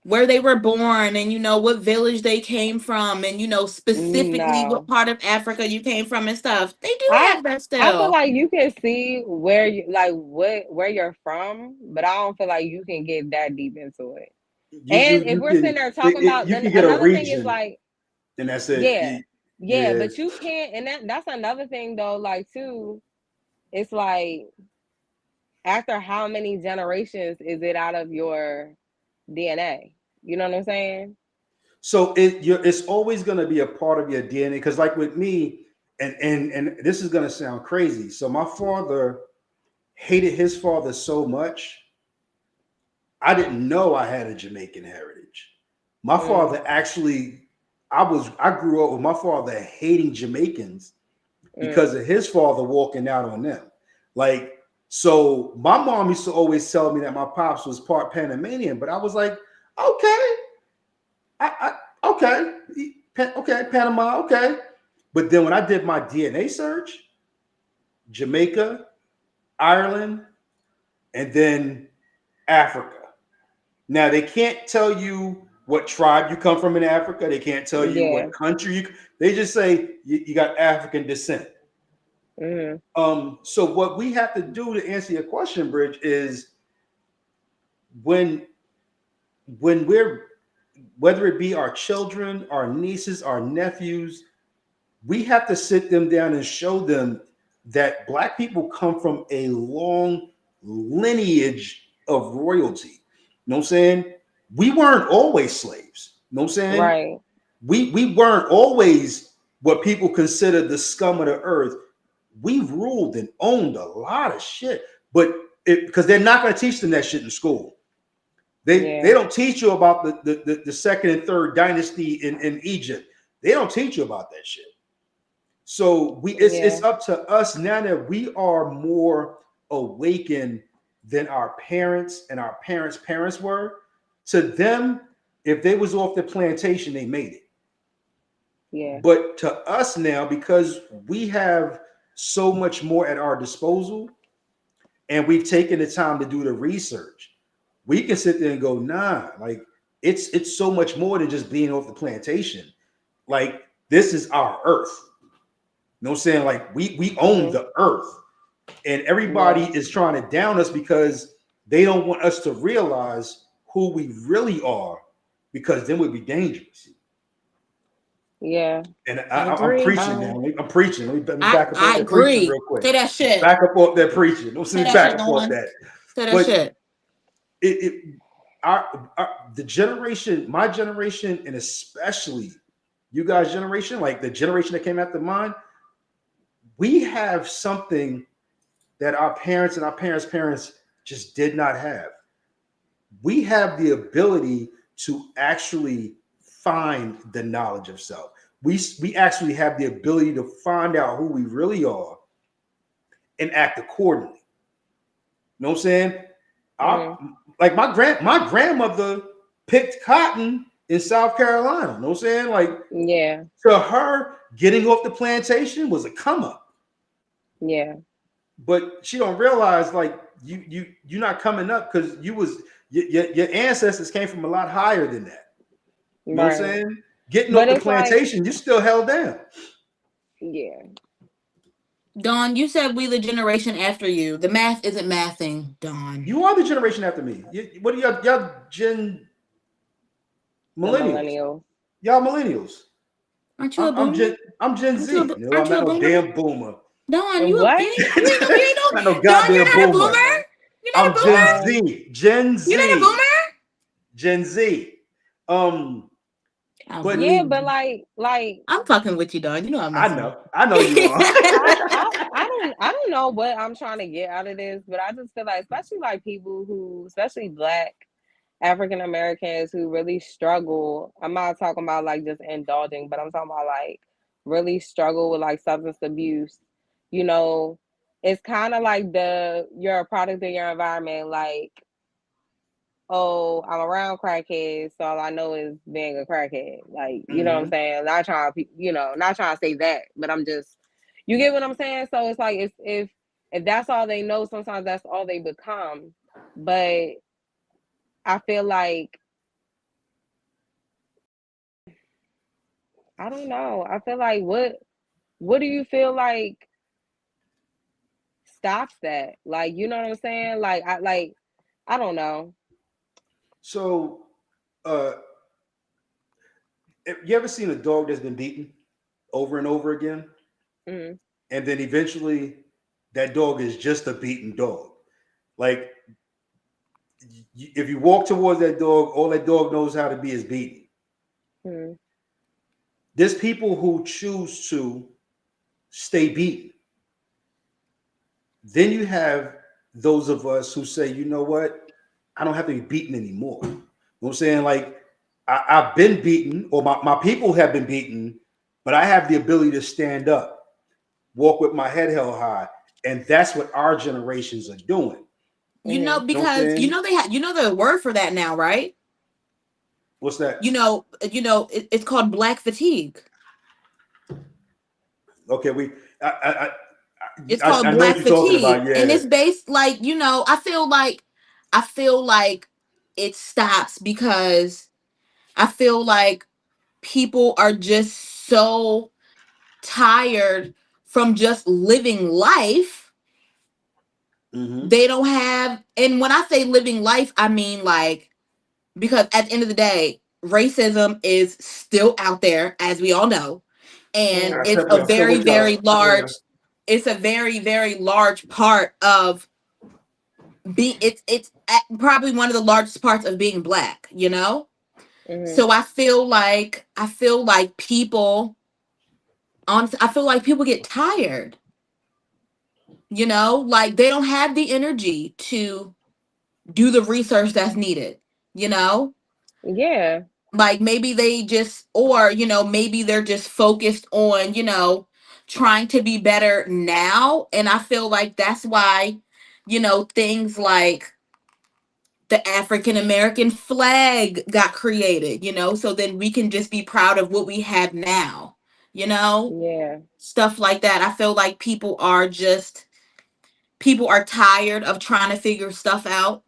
where they were born and what village they came from and specifically what No. part of Africa you came from and stuff. They do I have that I feel still. like you can see where you like what where you're from, but I don't feel like you can get that deep into it. And if You we're sitting can there talking about, you then can get a another thing is region like, and that's it. yeah, yeah, Yeah. but you can't, and that's another thing though, like too, it's like after how many generations is it out of your DNA? You know what I'm saying? So it's always going to be a part of your DNA because, like with me, and this is going to sound crazy. So my father hated his father so much, I didn't know I had a Jamaican heritage. My Mm, father actually, I grew up with my father hating Jamaicans because mm, of his father walking out on them. Like, so my mom used to always tell me that my pops was part Panamanian, but I was like, okay, okay, okay, Panama, okay. But then when I did my DNA search, Jamaica, Ireland, and then Africa. Now they can't tell you what tribe you come from in Africa. They can't tell you yeah. what country you. They just say you got African descent. Mm, So what we have to do to answer your question, Bridge, is when we're whether it be our children, our nieces, our nephews, we have to sit them down and show them that Black people come from a long lineage of royalty. You know what I'm saying? We weren't always slaves. You know what I'm saying? right. We weren't always what people consider the scum of the earth. We ruled and owned a lot of shit, but because they're not going to teach them that shit in school. They Yeah. don't teach you about the second and third dynasty in Egypt. They don't teach you about that shit. So it's Yeah. up to us now that we are more awakened than our parents and our parents were. To them, if they was off the plantation, they made it. Yeah. But to us now, because we have so much more at our disposal and we've taken the time to do the research, we can sit there and go, nah, like it's so much more than just being off the plantation. Like this is our earth. You know what I'm saying? Like we own Mm-hmm. the earth. And everybody Yeah. is trying to down us because they don't want us to realize who we really are, because then we'd be dangerous. Yeah. And I I'm agree. preaching now. I'm preaching. Let me I back up off I that preaching agree. real quick. Say that shit. Back up off that preaching. Don't see Say me that back shit, up off Nolan. that. Say that But shit. it the generation, my generation, and especially you guys' generation, like the generation that came after mine, we have something that our parents and our parents' just did not have. We have the ability to actually find the knowledge of self. We actually have the ability to find out who we really are and act accordingly. You know what I'm saying? Mm-hmm. Like my grandmother picked cotton in South Carolina. You know what I'm saying? Like Yeah. to her, getting off the plantation was a come up. Yeah. But she don't realize like you're not coming up because your ancestors came from a lot higher than that. You know what I'm Right. saying? Getting But off the it's like, plantation, you still held down. yeah. Dawn, you said we the generation after you. The math isn't mathing, Dawn. You are the generation after me. What are y'all Gen The millennials? millennials. Y'all millennials. Aren't you a I'm boomer? I'm Gen Aren't you Z. No, aren't I'm you not a no boomer? damn boomer. Dawn, What? you ain't I'm no not no Dawn, you're goddamn not a boomer. boomer. You're not a I'm Gen boomer. Z. Gen You're not a Z. boomer. Gen Z. But Yeah, but like I'm fucking with you, Dawn. You know I'm messing. I know you are. I don't know what I'm trying to get out of this, but I just feel like, especially like people who, especially Black African Americans who really struggle. I'm not talking about like just indulging, but I'm talking about like really struggle with like substance abuse. You know, it's kind of like you're a product of your environment. Like, oh, I'm around crackheads, so all I know is being a crackhead. Like, you know what I'm saying? Not trying to, not trying to say that, but I'm just, you get what I'm saying? So it's like, if that's all they know, sometimes that's all they become. But I feel like, I don't know. I feel like, what do you feel like stops that? Like, you know what I'm saying? I don't know. So, you ever seen a dog that's been beaten over and over again, Mm-hmm. and then eventually that dog is just a beaten dog? Like, if you walk towards that dog, all that dog knows how to be is beaten. Mm-hmm. There's people who choose to stay beaten. Then you have those of us who say, you know what? I don't have to be beaten anymore. You know what I'm saying? Like, I've been beaten, or my people have been beaten, but I have the ability to stand up, walk with my head held high. And that's what our generations are doing. You know, You know what I'm because saying? they have the word for that now, right? What's that? It's called Black fatigue. Okay, It's called I know what Black you're talking fatigue, about. and Yeah. it's based like I feel like it stops because I feel like people are just so tired from just living life. Mm-hmm. They don't have, and when I say living life, I mean like, because at the end of the day, racism is still out there, as we all know, and Mm-hmm. it's a I'm still very, with very y'all. large. Yeah. It's a very, very large part of probably one of the largest parts of being Black. Mm-hmm. So I feel like people, honestly, I feel like people get tired. Like they don't have the energy to do the research that's needed. You know, Yeah. like maybe they just, or maybe they're just focused on trying to be better now, and I feel like that's why things like the African American flag got created, so then we can just be proud of what we have now, Yeah. stuff like that. I feel like people are tired of trying to figure stuff out.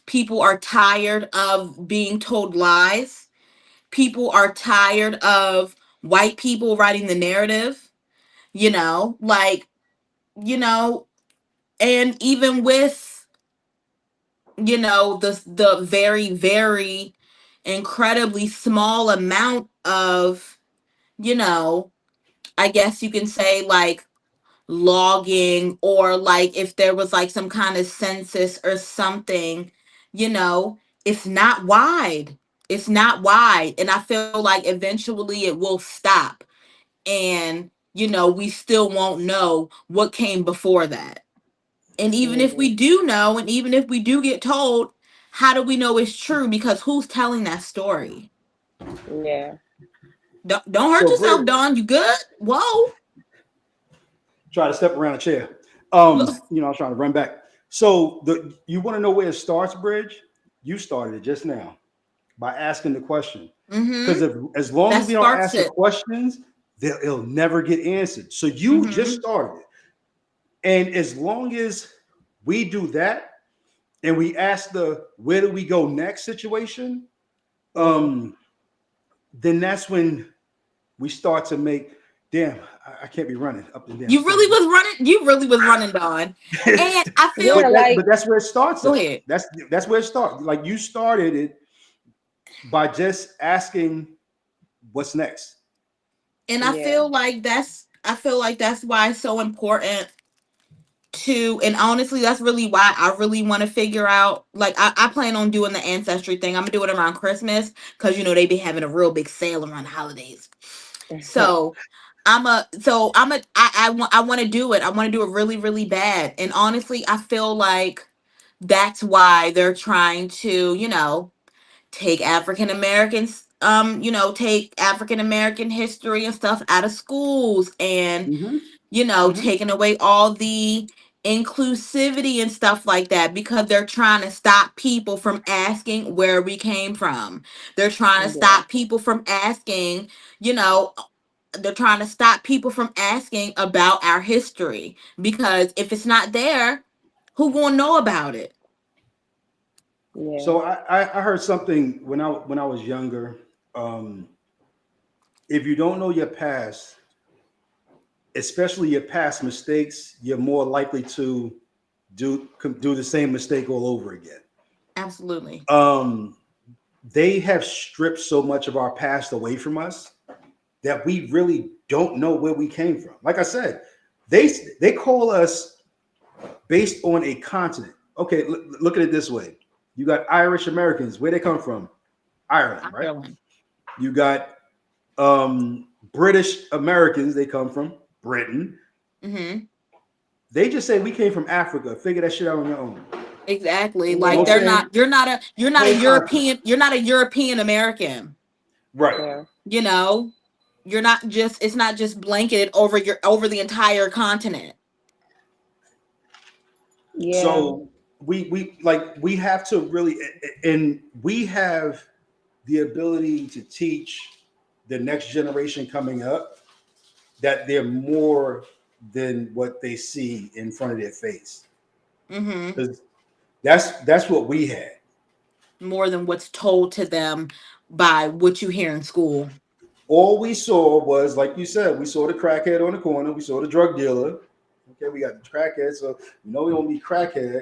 People are tired of being told lies. People are tired of white people writing the narrative, like, you know, and even with, the very, very incredibly small amount of, I guess you can say like logging, or like if there was like some kind of census or something, you know, it's not wide. It's not wide. And I feel like eventually it will stop. And, we still won't know what came before that. And even if Mm-hmm. we do know, and even if we do get told, how do we know it's true? Because who's telling that story? Yeah. Don't hurt So, yourself, Bridge, Dawn. You good? Whoa. try to step around a chair. Look. I was trying to run back. So, you want to know where it starts, Bridge? You started it just now by asking the question. Mm-hmm. Because as long That as we don't sparks ask the it. questions, it'll never get answered. So you just Mm-hmm. started it. And as long as we do that and we ask the where do we go next situation, Mm-hmm. um, then that's when we start to make. Damn, I can't be running up and down You really stairs. was running. You really was running, Dawn. And I feel. Yeah, But like that's where it starts Go at. ahead. That's where it starts. Like you started it by just asking what's next. And I yeah, feel like that's why it's so important to, and honestly that's really why I really want to figure out, like I plan on doing the ancestry thing. I'm gonna do it around Christmas because they be having a real big sale around the holidays. So I want to do it. I want to do it really, really bad. And honestly, I feel like that's why they're trying to, take African Americans, take African American history and stuff out of schools, and Hmm. Hmm. taking away all the inclusivity and stuff like that, because they're trying to stop people from asking where we came from. They're trying to yeah, stop people from asking, you know, they're trying to stop people from asking about our history, because if it's not there, who gonna know about it? yeah, So I heard something when I was younger. Um, if you don't know your past, especially your past mistakes, you're more likely to do the same mistake all over again. Absolutely. Um, they have stripped so much of our past away from us that we really don't know where we came from. Like I said, they call us based on a continent. Okay, look at it this way: you got Irish Americans. Where they come from? Ireland, right? Ireland. You got British Americans. They come from Britain. Mm-hmm. They just say we came from Africa. Figure that shit out on your own. Exactly. You know Like yeah, what I'm they're saying? not. You're not a Whole continent. European. You're not a European American. Right. yeah, You know. You're not just. It's not just blanketed over the entire continent. yeah, So we have to really, and we have the ability to teach the next generation coming up that they're more than what they see in front of their face. Mm-hmm. Because that's what we had. More than what's told to them by what you hear in school. All we saw was, like you said, we saw the crackhead on the corner, we saw the drug dealer. Okay, we got the crackhead, so we don't be crackhead,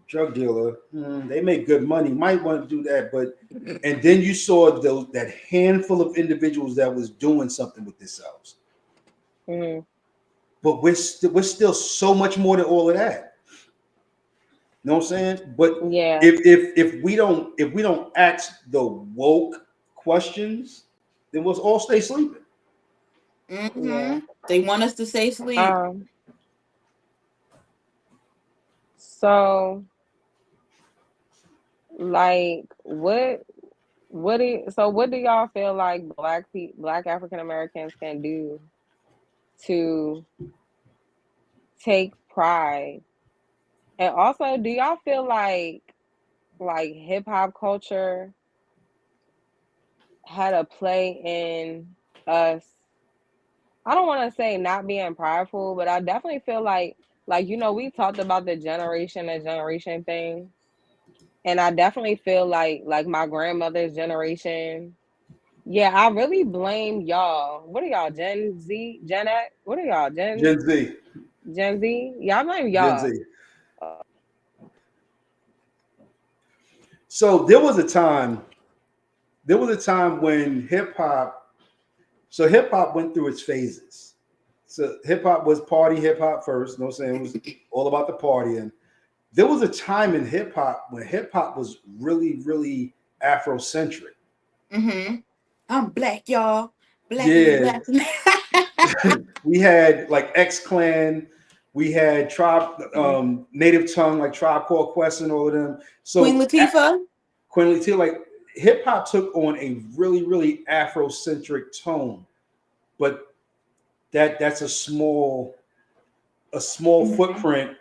drug dealer. They make good money. Might want to do that, but and then you saw that handful of individuals that was doing something with themselves. hmm, But we're still so much more than all of that. You know what I'm saying? But yeah, if we don't ask the woke questions, then we'll all stay sleeping. yeah. Mm-hmm. They want us to stay asleep. Um, so like what do y'all feel like black African Americans can do to take pride? And also, do y'all feel like hip hop culture had a play in us? I don't want to say not being prideful, but I definitely feel like we talked about the generation and generation thing, and I definitely feel like my grandmother's generation. Yeah, I really blame y'all. What are y'all, Gen Z, Gen X? What are y'all, Gen Z, Gen Z? Yeah, I blame Gen y'all. Z. So there was a time when hip hop. So hip hop went through its phases. So hip hop was party hip hop first. You know what I'm saying? It was all about the partying. There was a time in hip hop when hip hop was really, really Afrocentric. Mm-hmm. I'm black, y'all. Black in the Yeah, black. we had like X Clan, we had Tribe, Native Tongue, like Tribe Called Quest, and all of them. Queen So Latifah. Queen Latifah, like hip hop took on a really, really Afrocentric tone, but that's a small Mm-hmm. footprint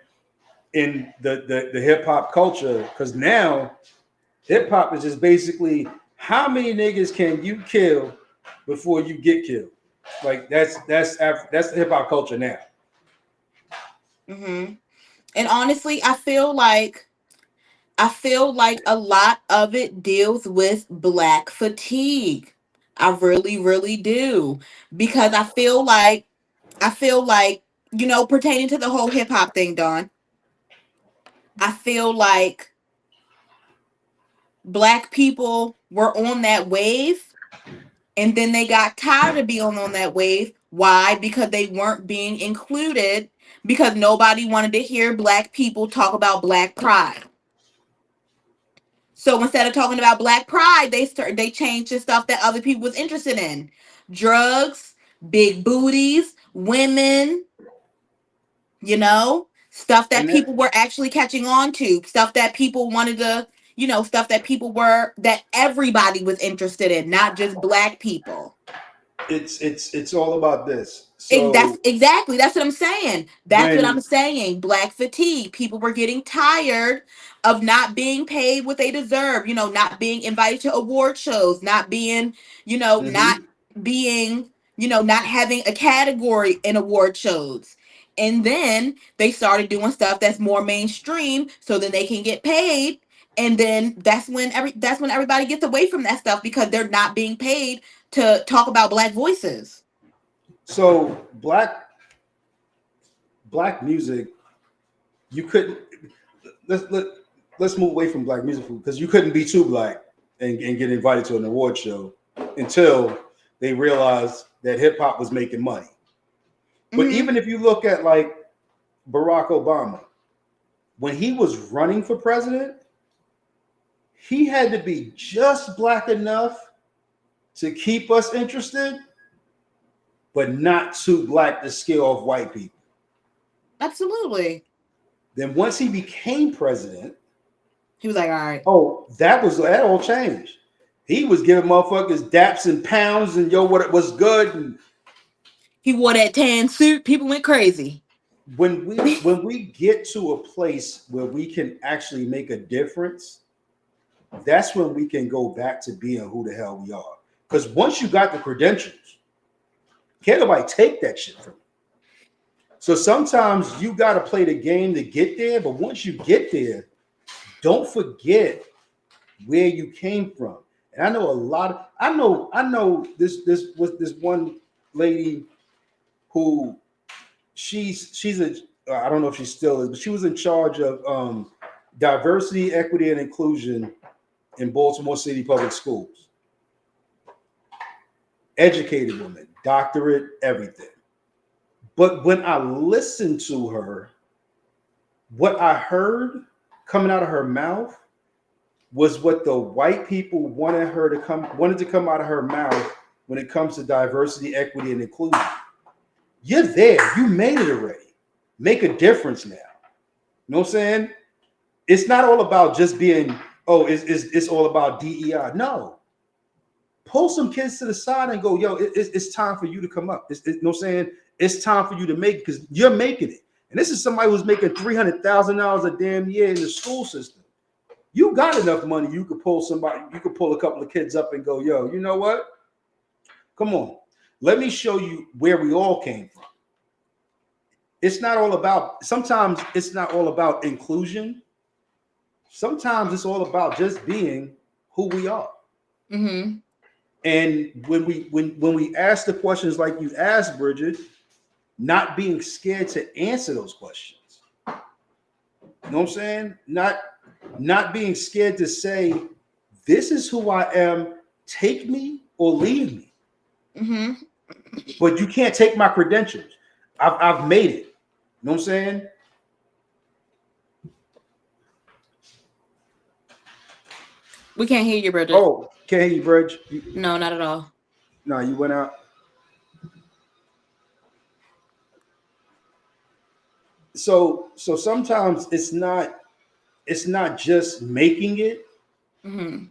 in the hip hop culture, because now hip hop is just basically how many niggas can you kill before you get killed. Like that's the hip hop culture now. Mm-hmm. And honestly, I feel like a lot of it deals with black fatigue. I really, really do. Because I feel like, pertaining to the whole hip hop thing, Dawn, I feel like black people were on that wave and then they got tired of being on that wave. Why? Because they weren't being included because nobody wanted to hear black people talk about black pride. So instead of talking about black pride, they changed the stuff that other people was interested in. Drugs, big booties, women, stuff that And that people were actually catching on to, stuff that people wanted to, stuff that everybody was interested in, not just black people. it's all about this. That's So exactly, that's what I'm saying. That's what I'm when saying. Black fatigue. People were getting tired of not being paid what they deserve, not being invited to award shows, not being, not Mhm. being, not having a category in award shows. And then they started doing stuff that's more mainstream so then they can get paid. And then that's when everybody gets away from that stuff because they're not being paid to talk about black voices. So black music, you couldn't let's let, let's move away from black music because you couldn't be too black and get invited to an award show until they realized that hip hop was making money. But Mhm. even if you look at like Barack Obama, when he was running for president, he had to be just black enough to keep us interested, but not too black to scare off white people. Absolutely. Then once he became president, He was like, all right. oh, that all changed. He was giving motherfuckers daps and pounds and yo, what it was good. And He wore that tan suit. People went crazy. when we get to a place where we can actually make a difference, that's when we can go back to being who the hell we are. Because once you got the credentials, can't nobody take that shit from you. So sometimes you got to play the game to get there, but once you get there, don't forget where you came from. And I know a lot of I know this was this one lady who she's a I don't know if she still is, but she was in charge of diversity, equity, and inclusion in Baltimore City Public Schools. Educated woman, doctorate, everything. But when I listened to her, what I heard coming out of her mouth was what the white people wanted to come out of her mouth when it comes to diversity, equity, and inclusion. You're there. You made it already. Make a difference now. You know what I'm saying? It's not all about just being, it's all about DEI. No. Pull some kids to the side and go, yo, it's time for you to come up. You know what I'm saying? It's time for you to make it because you're making it. And this is somebody who's making $300,000 a damn year in the school system. You got enough money, you could pull a couple of kids up and go, yo, you know what? Come on. Let me show you where we all came from. Sometimes it's not all about inclusion. Sometimes it's all about just being who we are. Mm-hmm. And when we ask the questions like you asked, Bridget, not being scared to answer those questions. You know what I'm saying? Not being scared to say, this is who I am, take me or leave me. Mm-hmm. But you can't take my credentials. I've made it. You know what I'm saying? We can't hear you, Bridget. Oh, can't hear you, Bridge. No, not at all. No, you went out. So sometimes it's not just making it. Mm-hmm.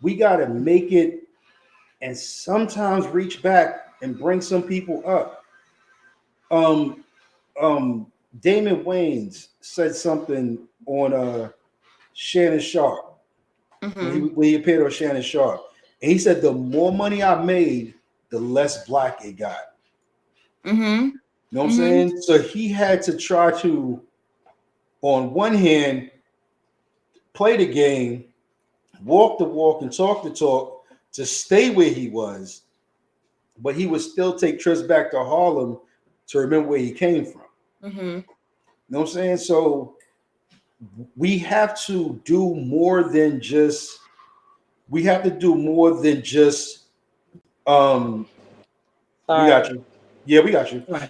We gotta make it and sometimes reach back and bring some people up. Damon Wayans said something on Shannon Sharp Mm-hmm. when he appeared on Shannon Sharp, and he said the more money I made, the less black it got. Mm-hmm. You know what I'm Mm-hmm. saying? So he had to try to, on one hand, play the game, walk the walk, and talk the talk to stay where he was, but he would still take trips back to Harlem to remember where he came from. Mm-hmm. You know what I'm saying? So we have to do more than just we have to do more than just um we got Sorry. you. Yeah, we got you. Right.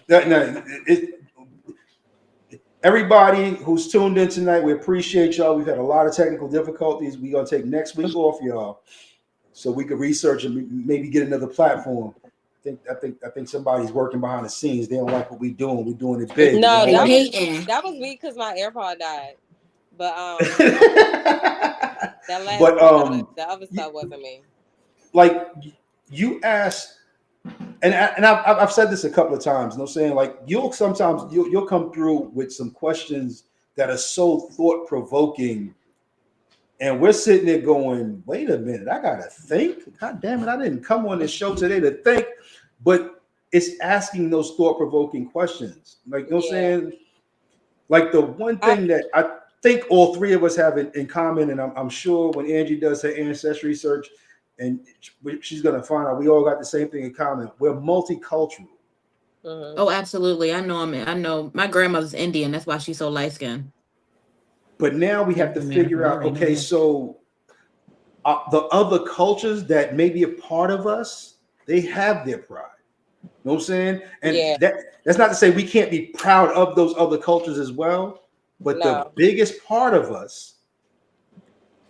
Everybody who's tuned in tonight, we appreciate y'all. We've had a lot of technical difficulties. We're gonna take next week off, y'all, so we could research and maybe get another platform. I think somebody's working behind the scenes. They don't like what we're doing. We're doing it big. They No, don't They like hating. that was me because my AirPod died. But that last but part of it, the other stuff wasn't me. like you asked, and I've said this a couple of times. You know, what I'm saying like you'll come through with some questions that are so thought provoking, and we're sitting there going, "Wait a minute, I gotta think." God damn it, I didn't come on this show today to think, but it's asking those thought provoking questions. Like you know, what I'm Yeah. saying like the one thing that I think all three of us have in common, and I'm sure when Angie does her ancestry research, and she's gonna find out we all got the same thing in common. We're multicultural. Mm-hmm. Oh, absolutely. I know. I know. My grandmother's Indian. That's why she's so light skinned. But now we have to figure out, okay, so the other cultures that may be a part of us, they have their pride. You know what I'm saying? And Yeah. that's not to say we can't be proud of those other cultures as well. But the No. biggest part of us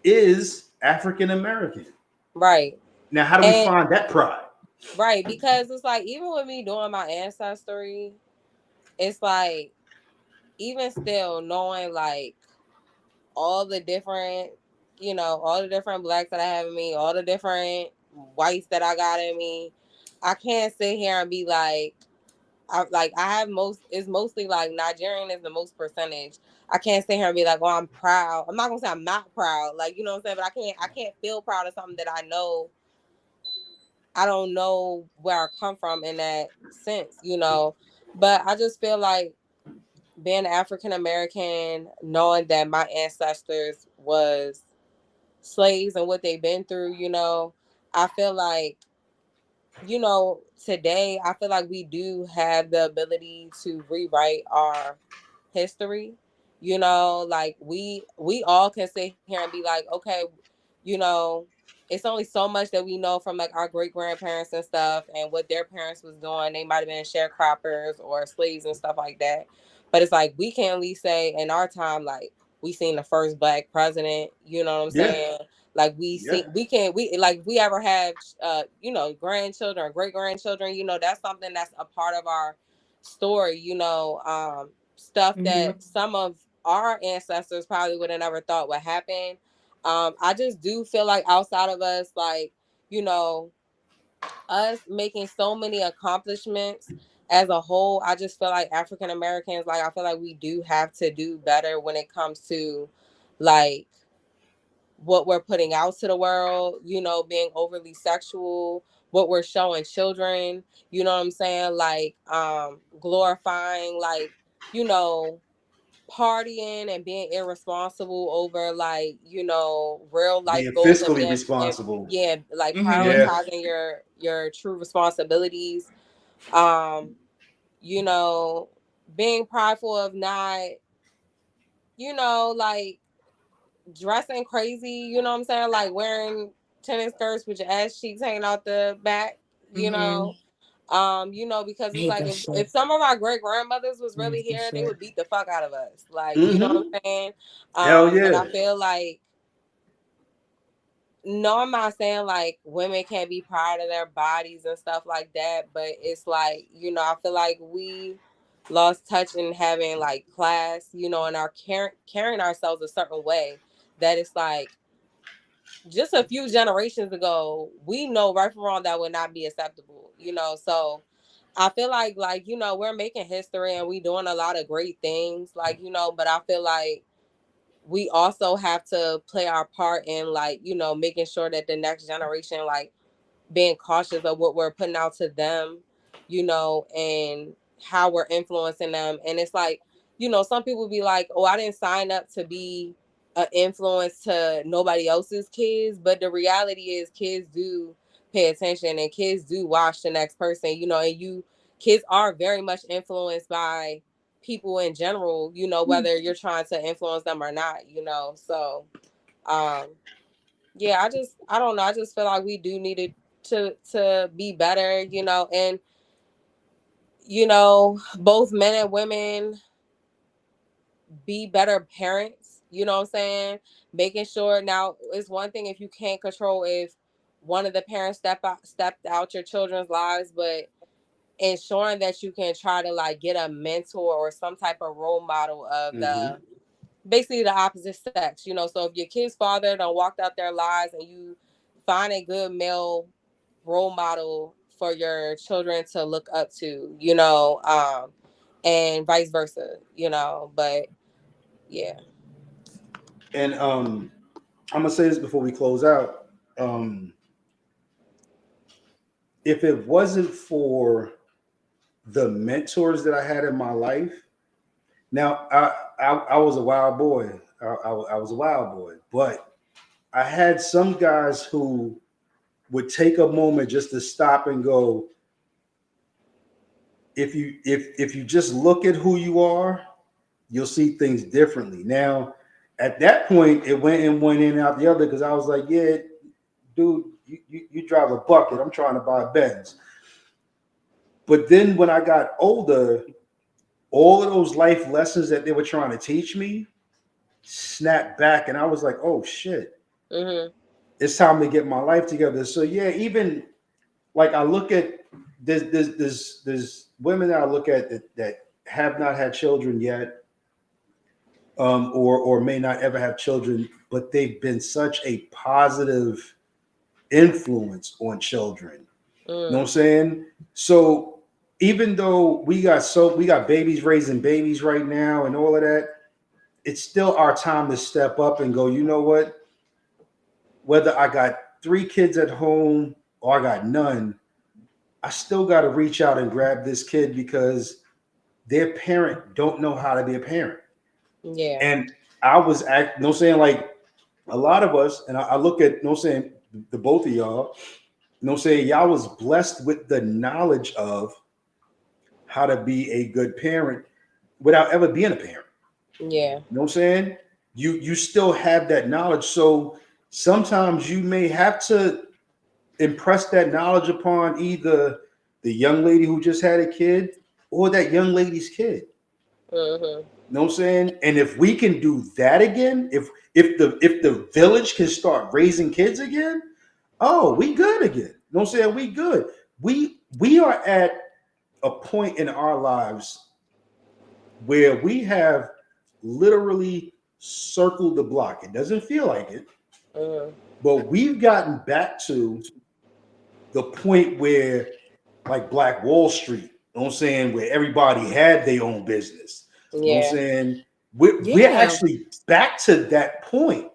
is African American. Right. Now, how do we And find that pride? right, because it's like even with me doing my ancestry, it's like even still knowing like all the different, all the different blacks that I have in me, all the different whites that I got in me, I can't sit here and be like, I have it's mostly like Nigerian is the most percentage. I can't sit here and be like, oh, I'm proud. I'm not gonna say I'm not proud, like you know what I'm saying, but I can't feel proud of something that I don't know where I come from in that sense. But I just feel like being African American, knowing that my ancestors was slaves and what they've been through, I feel like, today I feel like we do have the ability to rewrite our history. Like we all can sit here and be like, okay, you know, it's only so much that we know from like our great grandparents and stuff and what their parents was doing. They might have been sharecroppers or slaves and stuff like that. But it's like we can at least say in our time, like we seen the first black president, you know what I'm Yeah, saying? Like yeah. we like if we ever have grandchildren or great grandchildren, that's something that's a part of our story, stuff Mm-hmm. that some of our ancestors probably would have never thought would happen. I just do feel like outside of us, like, you know, us making so many accomplishments as a whole, I just feel like African Americans, like, I feel like we do have to do better when it comes to, like, what we're putting out to the world, being overly sexual, what we're showing children, you know what I'm saying? Like, glorifying, like, you know, partying and being irresponsible over like real life Being goals and fiscally being and responsible. yeah, like Mm-hmm. Yeah, prioritizing your true responsibilities, um you know being prideful of not like dressing crazy, you know what I'm saying, like wearing tennis skirts with your ass cheeks hanging out the back, you Mm-hmm. know because I it's hate like that if shit. some of our great grandmothers was really Nasty here, they shit. would beat the fuck out of us. Like, you know what mm-hmm. I'm saying? Hell And yeah. I feel like, no, I'm not saying like women can't be proud of their bodies and stuff like that, but it's like, I feel like we lost touch in having like class, and our carrying ourselves a certain way that it's like just a few generations ago, we know right from wrong that would not be acceptable. So I feel like we're making history and we doing a lot of great things, like, but I feel like we also have to play our part in like, making sure that the next generation, like, being cautious of what we're putting out to them, and how we're influencing them. And it's like, some people be like, oh, I didn't sign up to be an influence to nobody else's kids. But the reality is kids do pay attention, and kids do watch the next person, you know, and kids are very much influenced by people in general, you know, whether you're trying to influence them or not, you know. So yeah, I don't know, I just feel like we do need it to be better, you know, and you know, both men and women be better parents, you know what I'm saying? Making sure, now it's one thing if you can't control if one of the parents stepped out your children's lives, but ensuring that you can try to like get a mentor or some type of role model of the basically the opposite sex, you know. So if your kid's father done walked out their lives and you find a good male role model for your children to look up to, you know, and vice versa, you know. But yeah. And I'm gonna say this before we close out. If it wasn't for the mentors that I had in my life, now I was a wild boy. I was a wild boy, but I had some guys who would take a moment just to stop and go, if you just look at who you are, you'll see things differently. Now, at that point, it went in one end out the other because I was like, yeah, dude, you drive a bucket. I'm trying to buy a Benz. But then when I got older, all of those life lessons that they were trying to teach me snapped back, and I was like, oh shit, it's time to get my life together. So yeah, even like I look at there's women that I look at that have not had children yet, or may not ever have children, but they've been such a positive influence on children. You know what I'm saying? So even though we got babies raising babies right now and all of that, it's still our time to step up and go, you know what? Whether I got 3 kids at home or I got none, I still got to reach out and grab this kid because their parent don't know how to be a parent. Yeah. And I was saying, like a lot of us, and I look at saying the both of y'all, saying y'all was blessed with the knowledge of how to be a good parent without ever being a parent. Yeah. You know what I'm saying? You still have that knowledge. So sometimes you may have to impress that knowledge upon either the young lady who just had a kid or that young lady's kid. You know what I'm saying? And if we can do that again, if the village can start raising kids again, oh, we good again. You know what I'm saying? We good. We are at a point in our lives where we have literally circled the block. It doesn't feel like it, but we've gotten back to the point where, like Black Wall Street, you know what I'm saying, where everybody had their own business. You know what I'm saying? We're actually back to that point,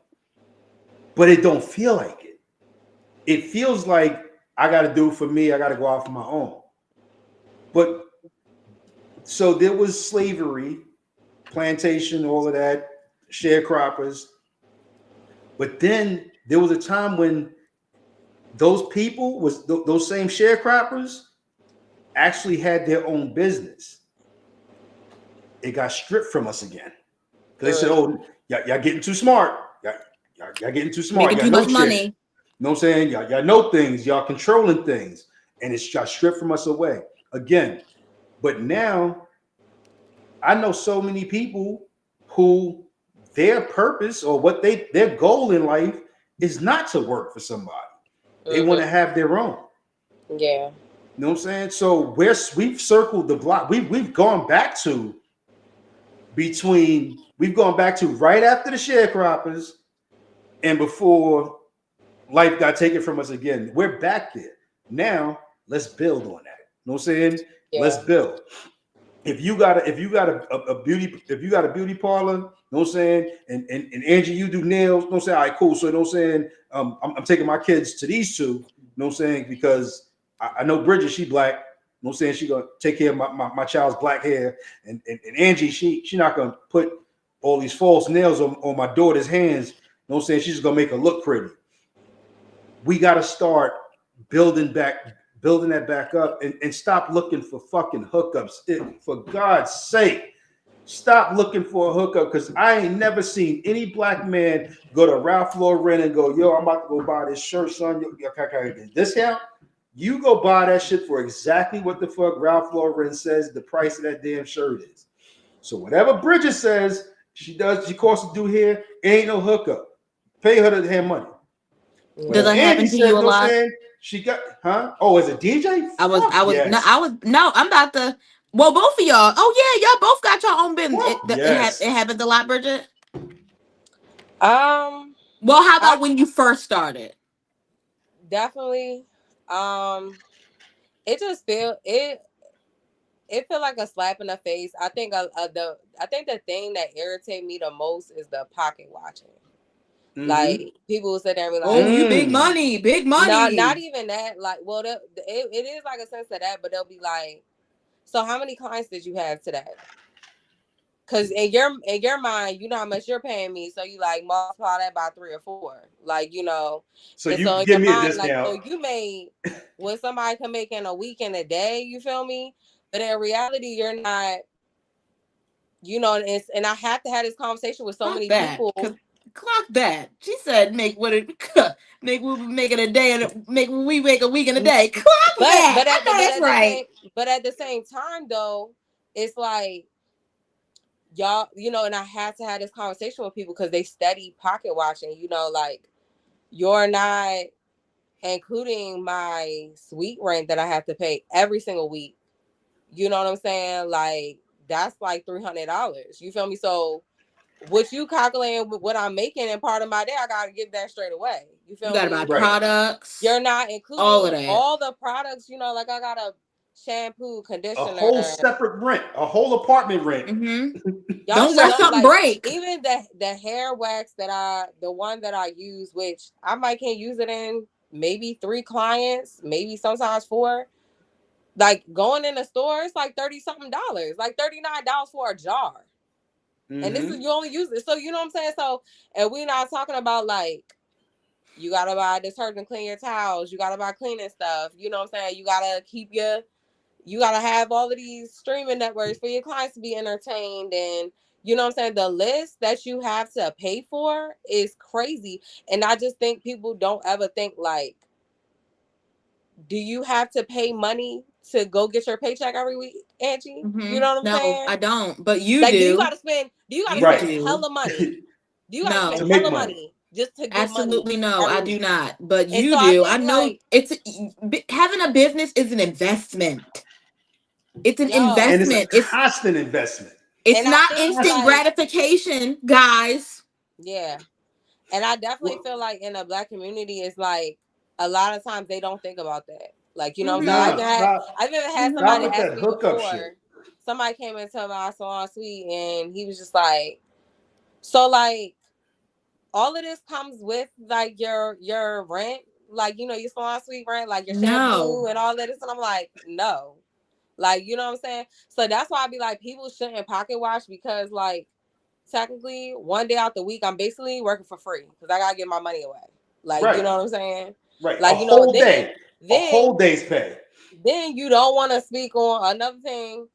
but it don't feel like it. It feels like I got to do it for me. I got to go out for my own. But so there was slavery, plantation, all of that, sharecroppers. But then there was a time when those people those same sharecroppers actually had their own business. It got stripped from us again. Because they said, oh, y'all getting too smart. Y'all getting too smart. Making too much money. You know what I'm saying? Y'all know things. Y'all controlling things. And it's got stripped from us away again. But now I know so many people who their purpose or what their goal in life is not to work for somebody. They want to have their own. Yeah. You know what I'm saying? So we've circled the block. We've gone back to right after the sharecroppers and before life got taken from us again. We're back there. Now let's build on that. You know what I'm saying? Yeah. Let's build. If you got a beauty parlor, you know what I'm saying, and Angie, you do nails, you know what I'm saying? All right, cool. So you know what I'm saying, I'm taking my kids to these two, you know what I'm saying, because I know Bridget, she black, you know what I'm saying, she gonna take care of my child's black hair, and Angie, she not gonna put all these false nails on my daughter's hands, you know what I'm saying, she's just gonna make her look pretty. We gotta start building that back up, and stop looking for fucking hookups. For God's sake, stop looking for a hookup, because I ain't never seen any black man go to Ralph Lauren and go, yo, I'm about to go buy this shirt, son. Discount? You go buy that shit for exactly what the fuck Ralph Lauren says the price of that damn shirt is. So whatever Bridget says she costs to do here, ain't no hookup. Pay her the damn money. Does that happen to you a lot? Saying, she got, huh? Oh, as a DJ? I'm about to. Well, both of y'all. Oh yeah, y'all both got your own business. It happens a lot, Bridget. Well, how about when you first started? Definitely. It just feel like a slap in the face. I think the thing that irritates me the most is the pocket watching. Mm-hmm. Like people will sit there and be like, "Oh, you big money." Not even that. Like, well, it is like a sense of that, but they'll be like, "So, how many clients did you have today?" Because in your mind, you know how much you're paying me, so you like multiply that by 3 or 4, like you know. So you so give me a discount. Like, so you made what somebody can make in a week and a day. You feel me? But in reality, you're not. You know, and I have to have this conversation with so many people. Clock that. She said, "Make what it make we make it a day and we make a week and a day." Clock that. That's right. But at the same time, though, it's like y'all, you know, and I have to have this conversation with people because they study pocket watching. You know, like you're not including my suite rent that I have to pay every single week. You know what I'm saying? Like that's like $300. You feel me? So. What you calculating with what I'm making in part of my day, I gotta get that straight away. You feel me? You gotta buy products. You're not including all of that. All the products, you know, like I got a shampoo, conditioner, a whole separate rent, a whole apartment rent. Mm-hmm. Don't let something break. Even the hair wax the one that I use, which I might can't use it in maybe 3 clients, maybe sometimes 4. Like going in the store, it's like $30-something, like $39 for a jar. Mm-hmm. And this is you only use it. So you know what I'm saying? So and we're not talking about like you gotta buy detergent, clean your towels, you gotta buy cleaning stuff, you know what I'm saying? You gotta have all of these streaming networks for your clients to be entertained, and you know what I'm saying? The list that you have to pay for is crazy. And I just think people don't ever think like, do you have to pay money to go get your paycheck every week, Angie? Mm-hmm. You know what I'm saying? No, I don't. But you like, do. Do you gotta spend hella money? Do you gotta spend hella money just to get absolutely money? No, I do not. But you do. I know like, it's having a business is an investment. It's an investment. And it's a constant investment. It's not instant gratification, guys. Yeah. And I definitely feel like in the Black community, it's like a lot of times they don't think about that. Like, you know what I'm saying? I've even had somebody ask me before. Somebody came into my salon suite and he was just like, so like all of this comes with like your rent, like, you know, your salon suite rent, like your shampoo and all of this. And I'm like, no. Like, you know what I'm saying? So that's why I be like, people shouldn't pocket watch because like technically one day out the week, I'm basically working for free because I gotta get my money away. Like, you know what I'm saying? Right. Like, a whole day. A whole day's pay. Then you don't want to speak on another thing.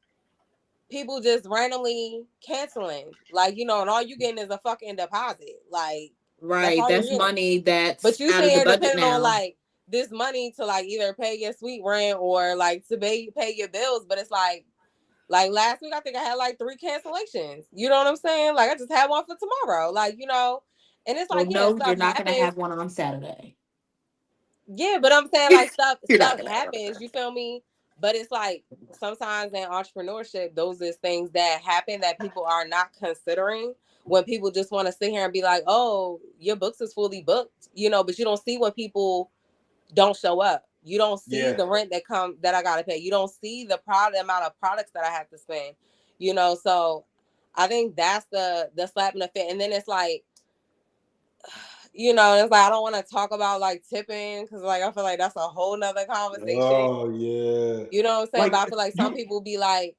People just randomly canceling. Like, you know, and all you getting is a fucking deposit. Like, right. That's money that's but you out of the budget depending now. on like this money to like either pay your suite rent or like to pay your bills. But it's like last week, I think I had like 3 cancellations. You know what I'm saying? Like I just had one for tomorrow. Like, you know, and it's like, no, you're not going to have one on Saturday. Yeah, but I'm saying like stuff happens. You feel me? But it's like sometimes in entrepreneurship, those is things that happen that people are not considering when people just want to sit here and be like, oh, your books is fully booked, you know, but you don't see when people don't show up. You don't see the rent that I gotta pay. You don't see the amount of products that I have to spend, you know. So I think that's the slap in the face. And then it's like, you know, it's like I don't want to talk about like tipping because like I feel like that's a whole nother conversation. Oh yeah. You know what I'm saying? Like, but I feel like some people be like,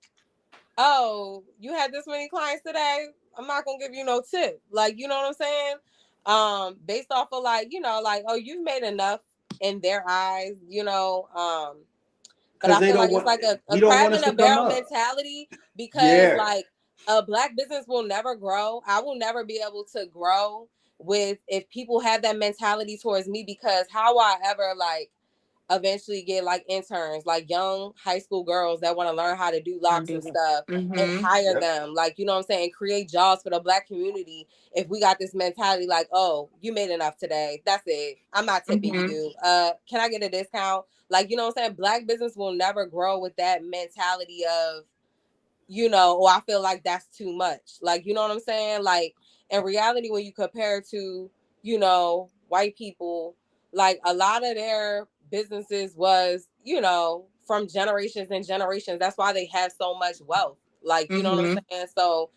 oh, you had this many clients today, I'm not gonna give you no tip. Like, you know what I'm saying? Based off of like, you know, like, oh, you've made enough in their eyes, you know. But Because I they feel don't like it's want, like a we don't crab want in us a to come barrel up. mentality, because Yeah. like a Black business will never grow. I will never be able to grow with if people have that mentality towards me, because how will I ever like eventually get like interns, like young high school girls that want to learn how to do locks and stuff, and hire Yep. them, like, you know what I'm saying, create jobs for the Black community. If we got this mentality like, oh, you made enough today, that's it, I'm not tipping you, can I get a discount? Like, you know what I'm saying, Black business will never grow with that mentality of, you know, oh, I feel like that's too much. Like, you know what I'm saying? Like, in reality, when you compare to, you know, white people, like a lot of their businesses was, you know, from generations and generations. That's why they have so much wealth. Like, you know what I'm saying? So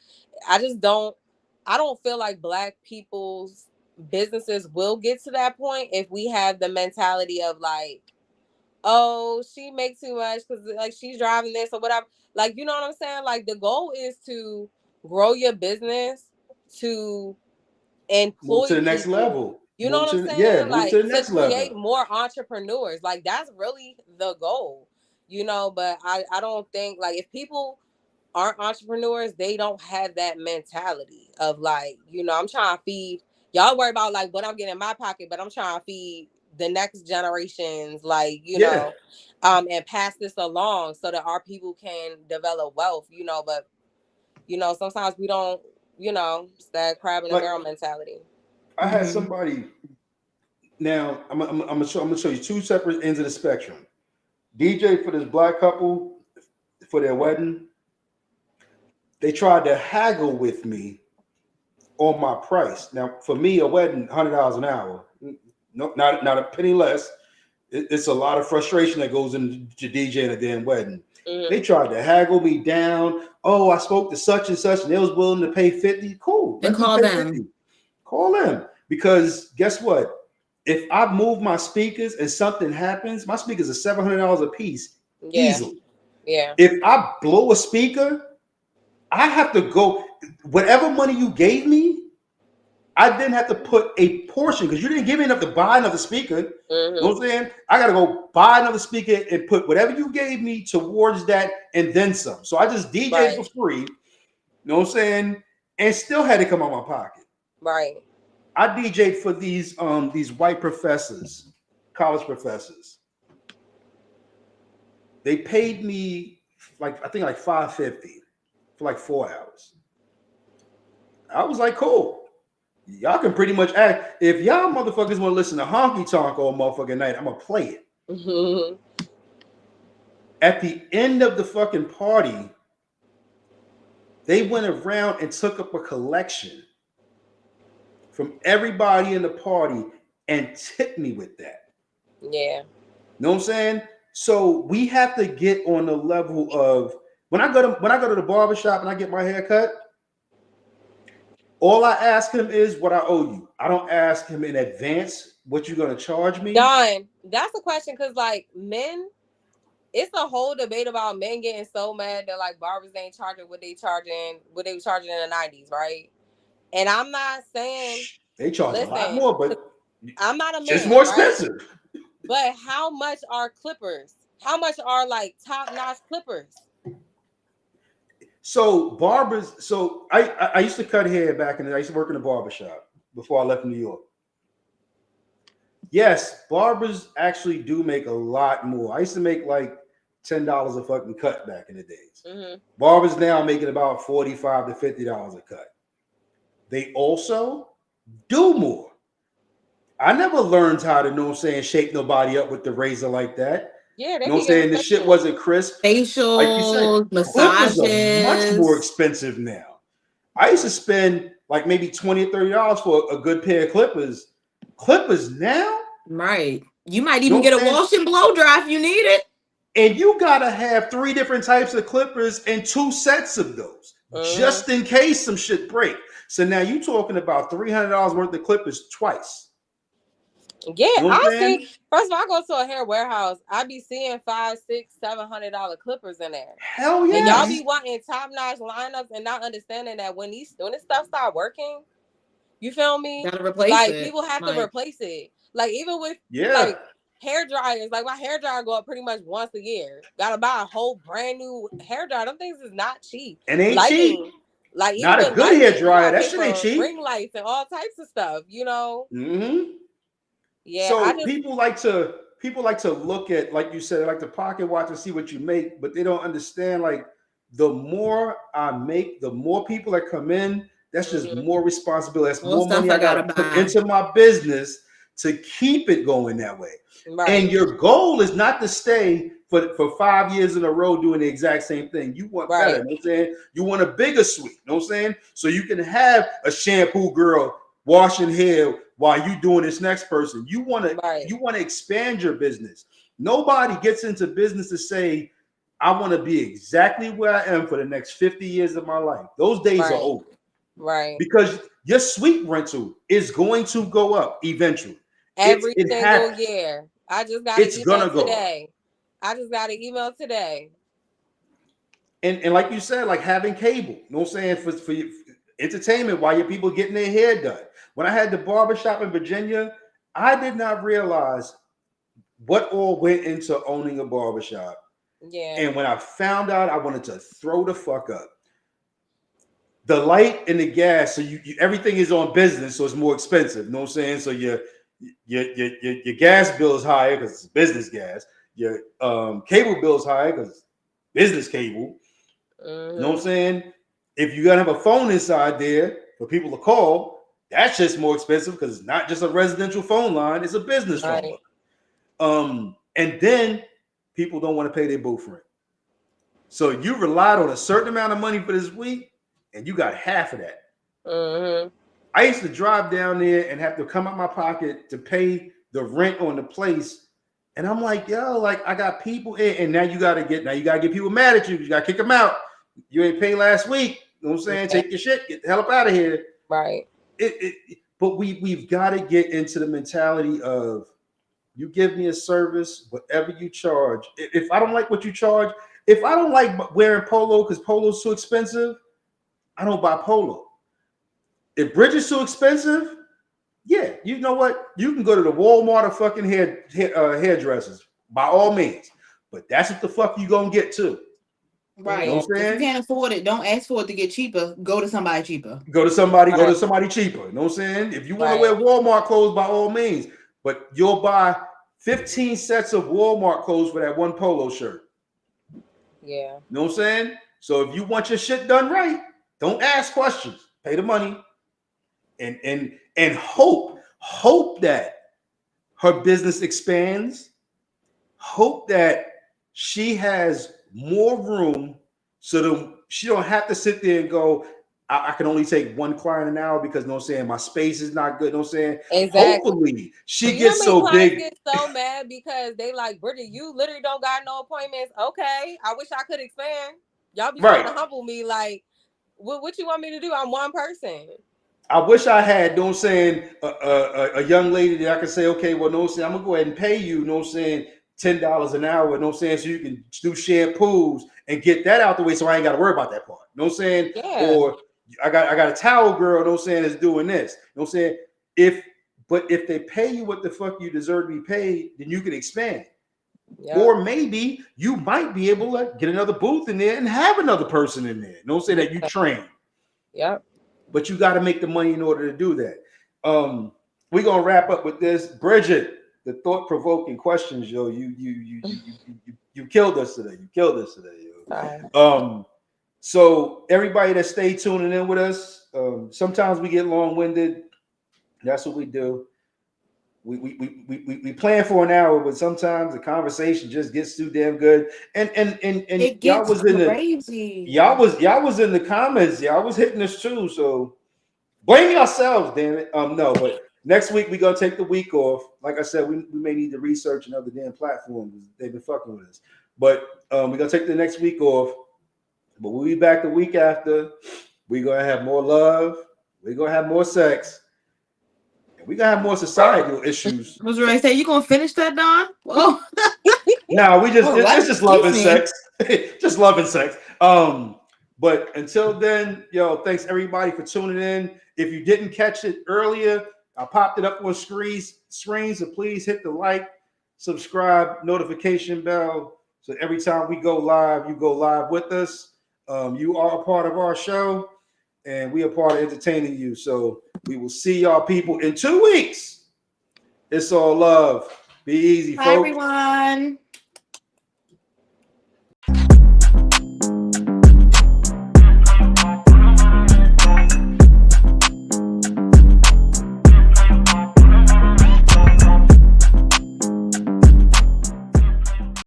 I don't feel like Black people's businesses will get to that point if we have the mentality of like, oh, she makes too much because like she's driving this or whatever. Like, you know what I'm saying? Like, the goal is to grow your business, to Move to employ the next people. level. You know what I'm Yeah, saying? move to Like, the to next create level. more entrepreneurs. Like, that's really the goal, you know. But I don't think, like, if people aren't entrepreneurs, they don't have that mentality of like, you know, I'm trying to feed y'all, worry about like what I'm getting in my pocket, but I'm trying to feed the next generations, like, you Yeah. know, and pass this along so that our people can develop wealth, you know. But, you know, sometimes we don't, you know, it's that crab in a Like barrel mentality. I had somebody. Now I'm gonna show you two separate ends of the spectrum. DJ for this Black couple for their wedding. They tried to haggle with me on my price. Now, for me, a wedding, $100 an hour, no, not a penny less. It's a lot of frustration that goes into DJing a damn wedding. They tried to haggle me down. Oh, I spoke to such and such, and they was willing to pay 50. Cool, Then let them call pay them. 50. Call them, because guess what? If I move my speakers and something happens, my speakers are $700 a piece, easily. Yeah. If I blow a speaker, I have to go, whatever money you gave me, I then have to put a portion, because you didn't give me enough to buy another speaker. You know what I'm saying? I got to go buy another speaker and put whatever you gave me towards that and then some. So I just DJed for free, you know what I'm saying? And still had to come out of my pocket. Right. I DJed for these white professors, college professors. They paid me like, I think like $550 for like 4 hours. I was like, cool. Y'all can pretty much act. If y'all motherfuckers want to listen to honky tonk all motherfucking night, I'm gonna play it. At the end of the fucking party, they went around and took up a collection from everybody in the party and tipped me with that. Yeah. Know what I'm saying? So we have to get on the level of when I go to the barbershop and I get my hair cut, all I ask him is what I owe you. I don't ask him in advance what you're gonna charge me. Don, that's a question, because like men, it's a whole debate about men getting so mad that like barbers ain't charging what they were charging in the 90s, right? And I'm not saying They charge a lot listen, more, but I'm not a it's man, more right? expensive. But how much are clippers? How much are like top-notch clippers? So barbers, so I used to cut hair back in the day. I used to work in a barbershop before I left New York. Yes, barbers actually do make a lot more. I used to make like $10 a fucking cut back in the days. Barbers now making about $45 to $50 a cut. They also do more. I never learned how to, know what I'm saying, shape nobody up with the razor like that. Yeah, they know what I'm be saying? The shit wasn't crisp. Facials, Like you said, massages. clippers are much more expensive now. I used to spend like maybe $20 or $30 for a good pair of clippers. Clippers now? Right. You might even get a wash and blow dry if you need it. And you gotta have 3 different types of clippers and 2 sets of those, just in case some shit break. So now you talking about $300 worth of clippers twice. Yeah, you know I see. First of all, I go to a hair warehouse. I be seeing $500, $600, $700 clippers in there. Hell yeah! And y'all be wanting top-notch lineups and not understanding that when this stuff start working, you feel me? Gotta replace like it. People have to replace it. Like even with yeah. like hair dryers. Like my hair dryer go up pretty much once a year. Gotta buy a whole brand new hair dryer. Them things is not cheap. And ain't Lighting, cheap. like even Not a with good hair lighting, you dryer. gotta That pay shit ain't for cheap. ring lights and all types of stuff. You know. Mm-hmm. Yeah, So people like to look at, like you said, like to pocket watch and see what you make, but they don't understand. Like the more I make, the more people that come in. That's just more responsibility. That's more money I gotta put into my business to keep it going that way. Right. And your goal is not to stay for 5 years in a row doing the exact same thing. You want better. You know what I'm saying? You want a bigger suite. You know what I'm saying? So you can have a shampoo girl washing hair while you doing this next person. You want to expand your business. Nobody gets into business to say, I want to be exactly where I am for the next 50 years of my life. Those days are over. Right. Because your suite rental is going to go up eventually. Every single year. I just got an email today. And like you said, like having cable, you know what I'm saying, for entertainment while your people getting their hair done. When I had the barbershop in Virginia, I did not realize what all went into owning a barbershop. Yeah. And when I found out, I wanted to throw the fuck up. The light and the gas, so you everything is on business, so it's more expensive. You know what I'm saying? So your gas bill is higher because it's business gas. Your cable bill is higher because it's business cable. You know what I'm saying? If you gotta have a phone inside there for people to call, that's just more expensive because it's not just a residential phone line, it's a business phone line. And then people don't want to pay their booth rent. So you relied on a certain amount of money for this week, and you got half of that. I used to drive down there and have to come out my pocket to pay the rent on the place. And I'm like, yo, like I got people in, and now you gotta get people mad at you. You gotta kick them out. You ain't pay last week. You know what I'm saying? Take your shit, get the hell up out of here. Right. But we've got to get into the mentality of you give me a service, whatever you charge. If I don't like what you charge, if I don't like wearing polo because polo's too expensive, I don't buy polo. If Bridget's too expensive, yeah, you know what? You can go to the Walmart of fucking hairdressers by all means. But that's what the fuck you gonna get too. Right. You know what I'm saying? If you can't afford it, don't ask for it to get cheaper. Go to somebody cheaper. Go to somebody cheaper. You know what I'm saying? If you want to wear Walmart clothes, by all means. But you'll buy 15 sets of Walmart clothes for that one polo shirt. Yeah. You know what I'm saying? So if you want your shit done right, don't ask questions. Pay the money. And hope that her business expands. Hope that she has more room so that she don't have to sit there and go, I can only take one client an hour because, you know what I'm saying, my space is not good. You know what I'm saying? Exactly. Hopefully she gets so big. Get so mad because they like, Bridget, you literally don't got no appointments. Okay. I wish I could expand. Y'all be trying to humble me. Like, what you want me to do? I'm one person. I wish I had, you know what I'm saying, a young lady that I could say, okay, well, you know what I'm saying, I'm going to go ahead and pay you, you know what I'm saying, $10 an hour, you know what I'm saying, so you can do shampoos and get that out the way so I ain't got to worry about that part. You know what I'm saying? Yeah. Or I got a towel girl, you know what I'm saying, is doing this. You know what I'm saying? If they pay you what the fuck you deserve to be paid, then you can expand. Yep. Or maybe you might be able to get another booth in there and have another person in there. You know what I'm saying, that you train. Yep. But you got to make the money in order to do that. We're gonna wrap up with this. Bridget, the thought-provoking questions, yo. You killed us today. You killed us today, yo. So everybody that stay tuning in with us, sometimes we get long-winded. That's what we do. We plan for an hour, but sometimes the conversation just gets too damn good. And it gets crazy. Y'all was in the comments. Y'all was hitting us too. So blame yourselves, damn it. No, but next week we're gonna take the week off. Like I said, we may need to research another damn platform. They've been fucking with us. But we're gonna take the next week off. But we'll be back the week after. We're gonna have more love. We're gonna have more sex. We gotta have more societal issues. I was ready to say, you gonna finish that, Don? Whoa. No, it's just love and sex. Just love and sex. But until then, yo, thanks everybody for tuning in. If you didn't catch it earlier, I popped it up on screens, so please hit the like, subscribe, notification bell. So every time we go live, you go live with us. You are a part of our show, and we are part of entertaining you. So we will see y'all people in 2 weeks. It's all love. Be easy, Bye, folks. everyone.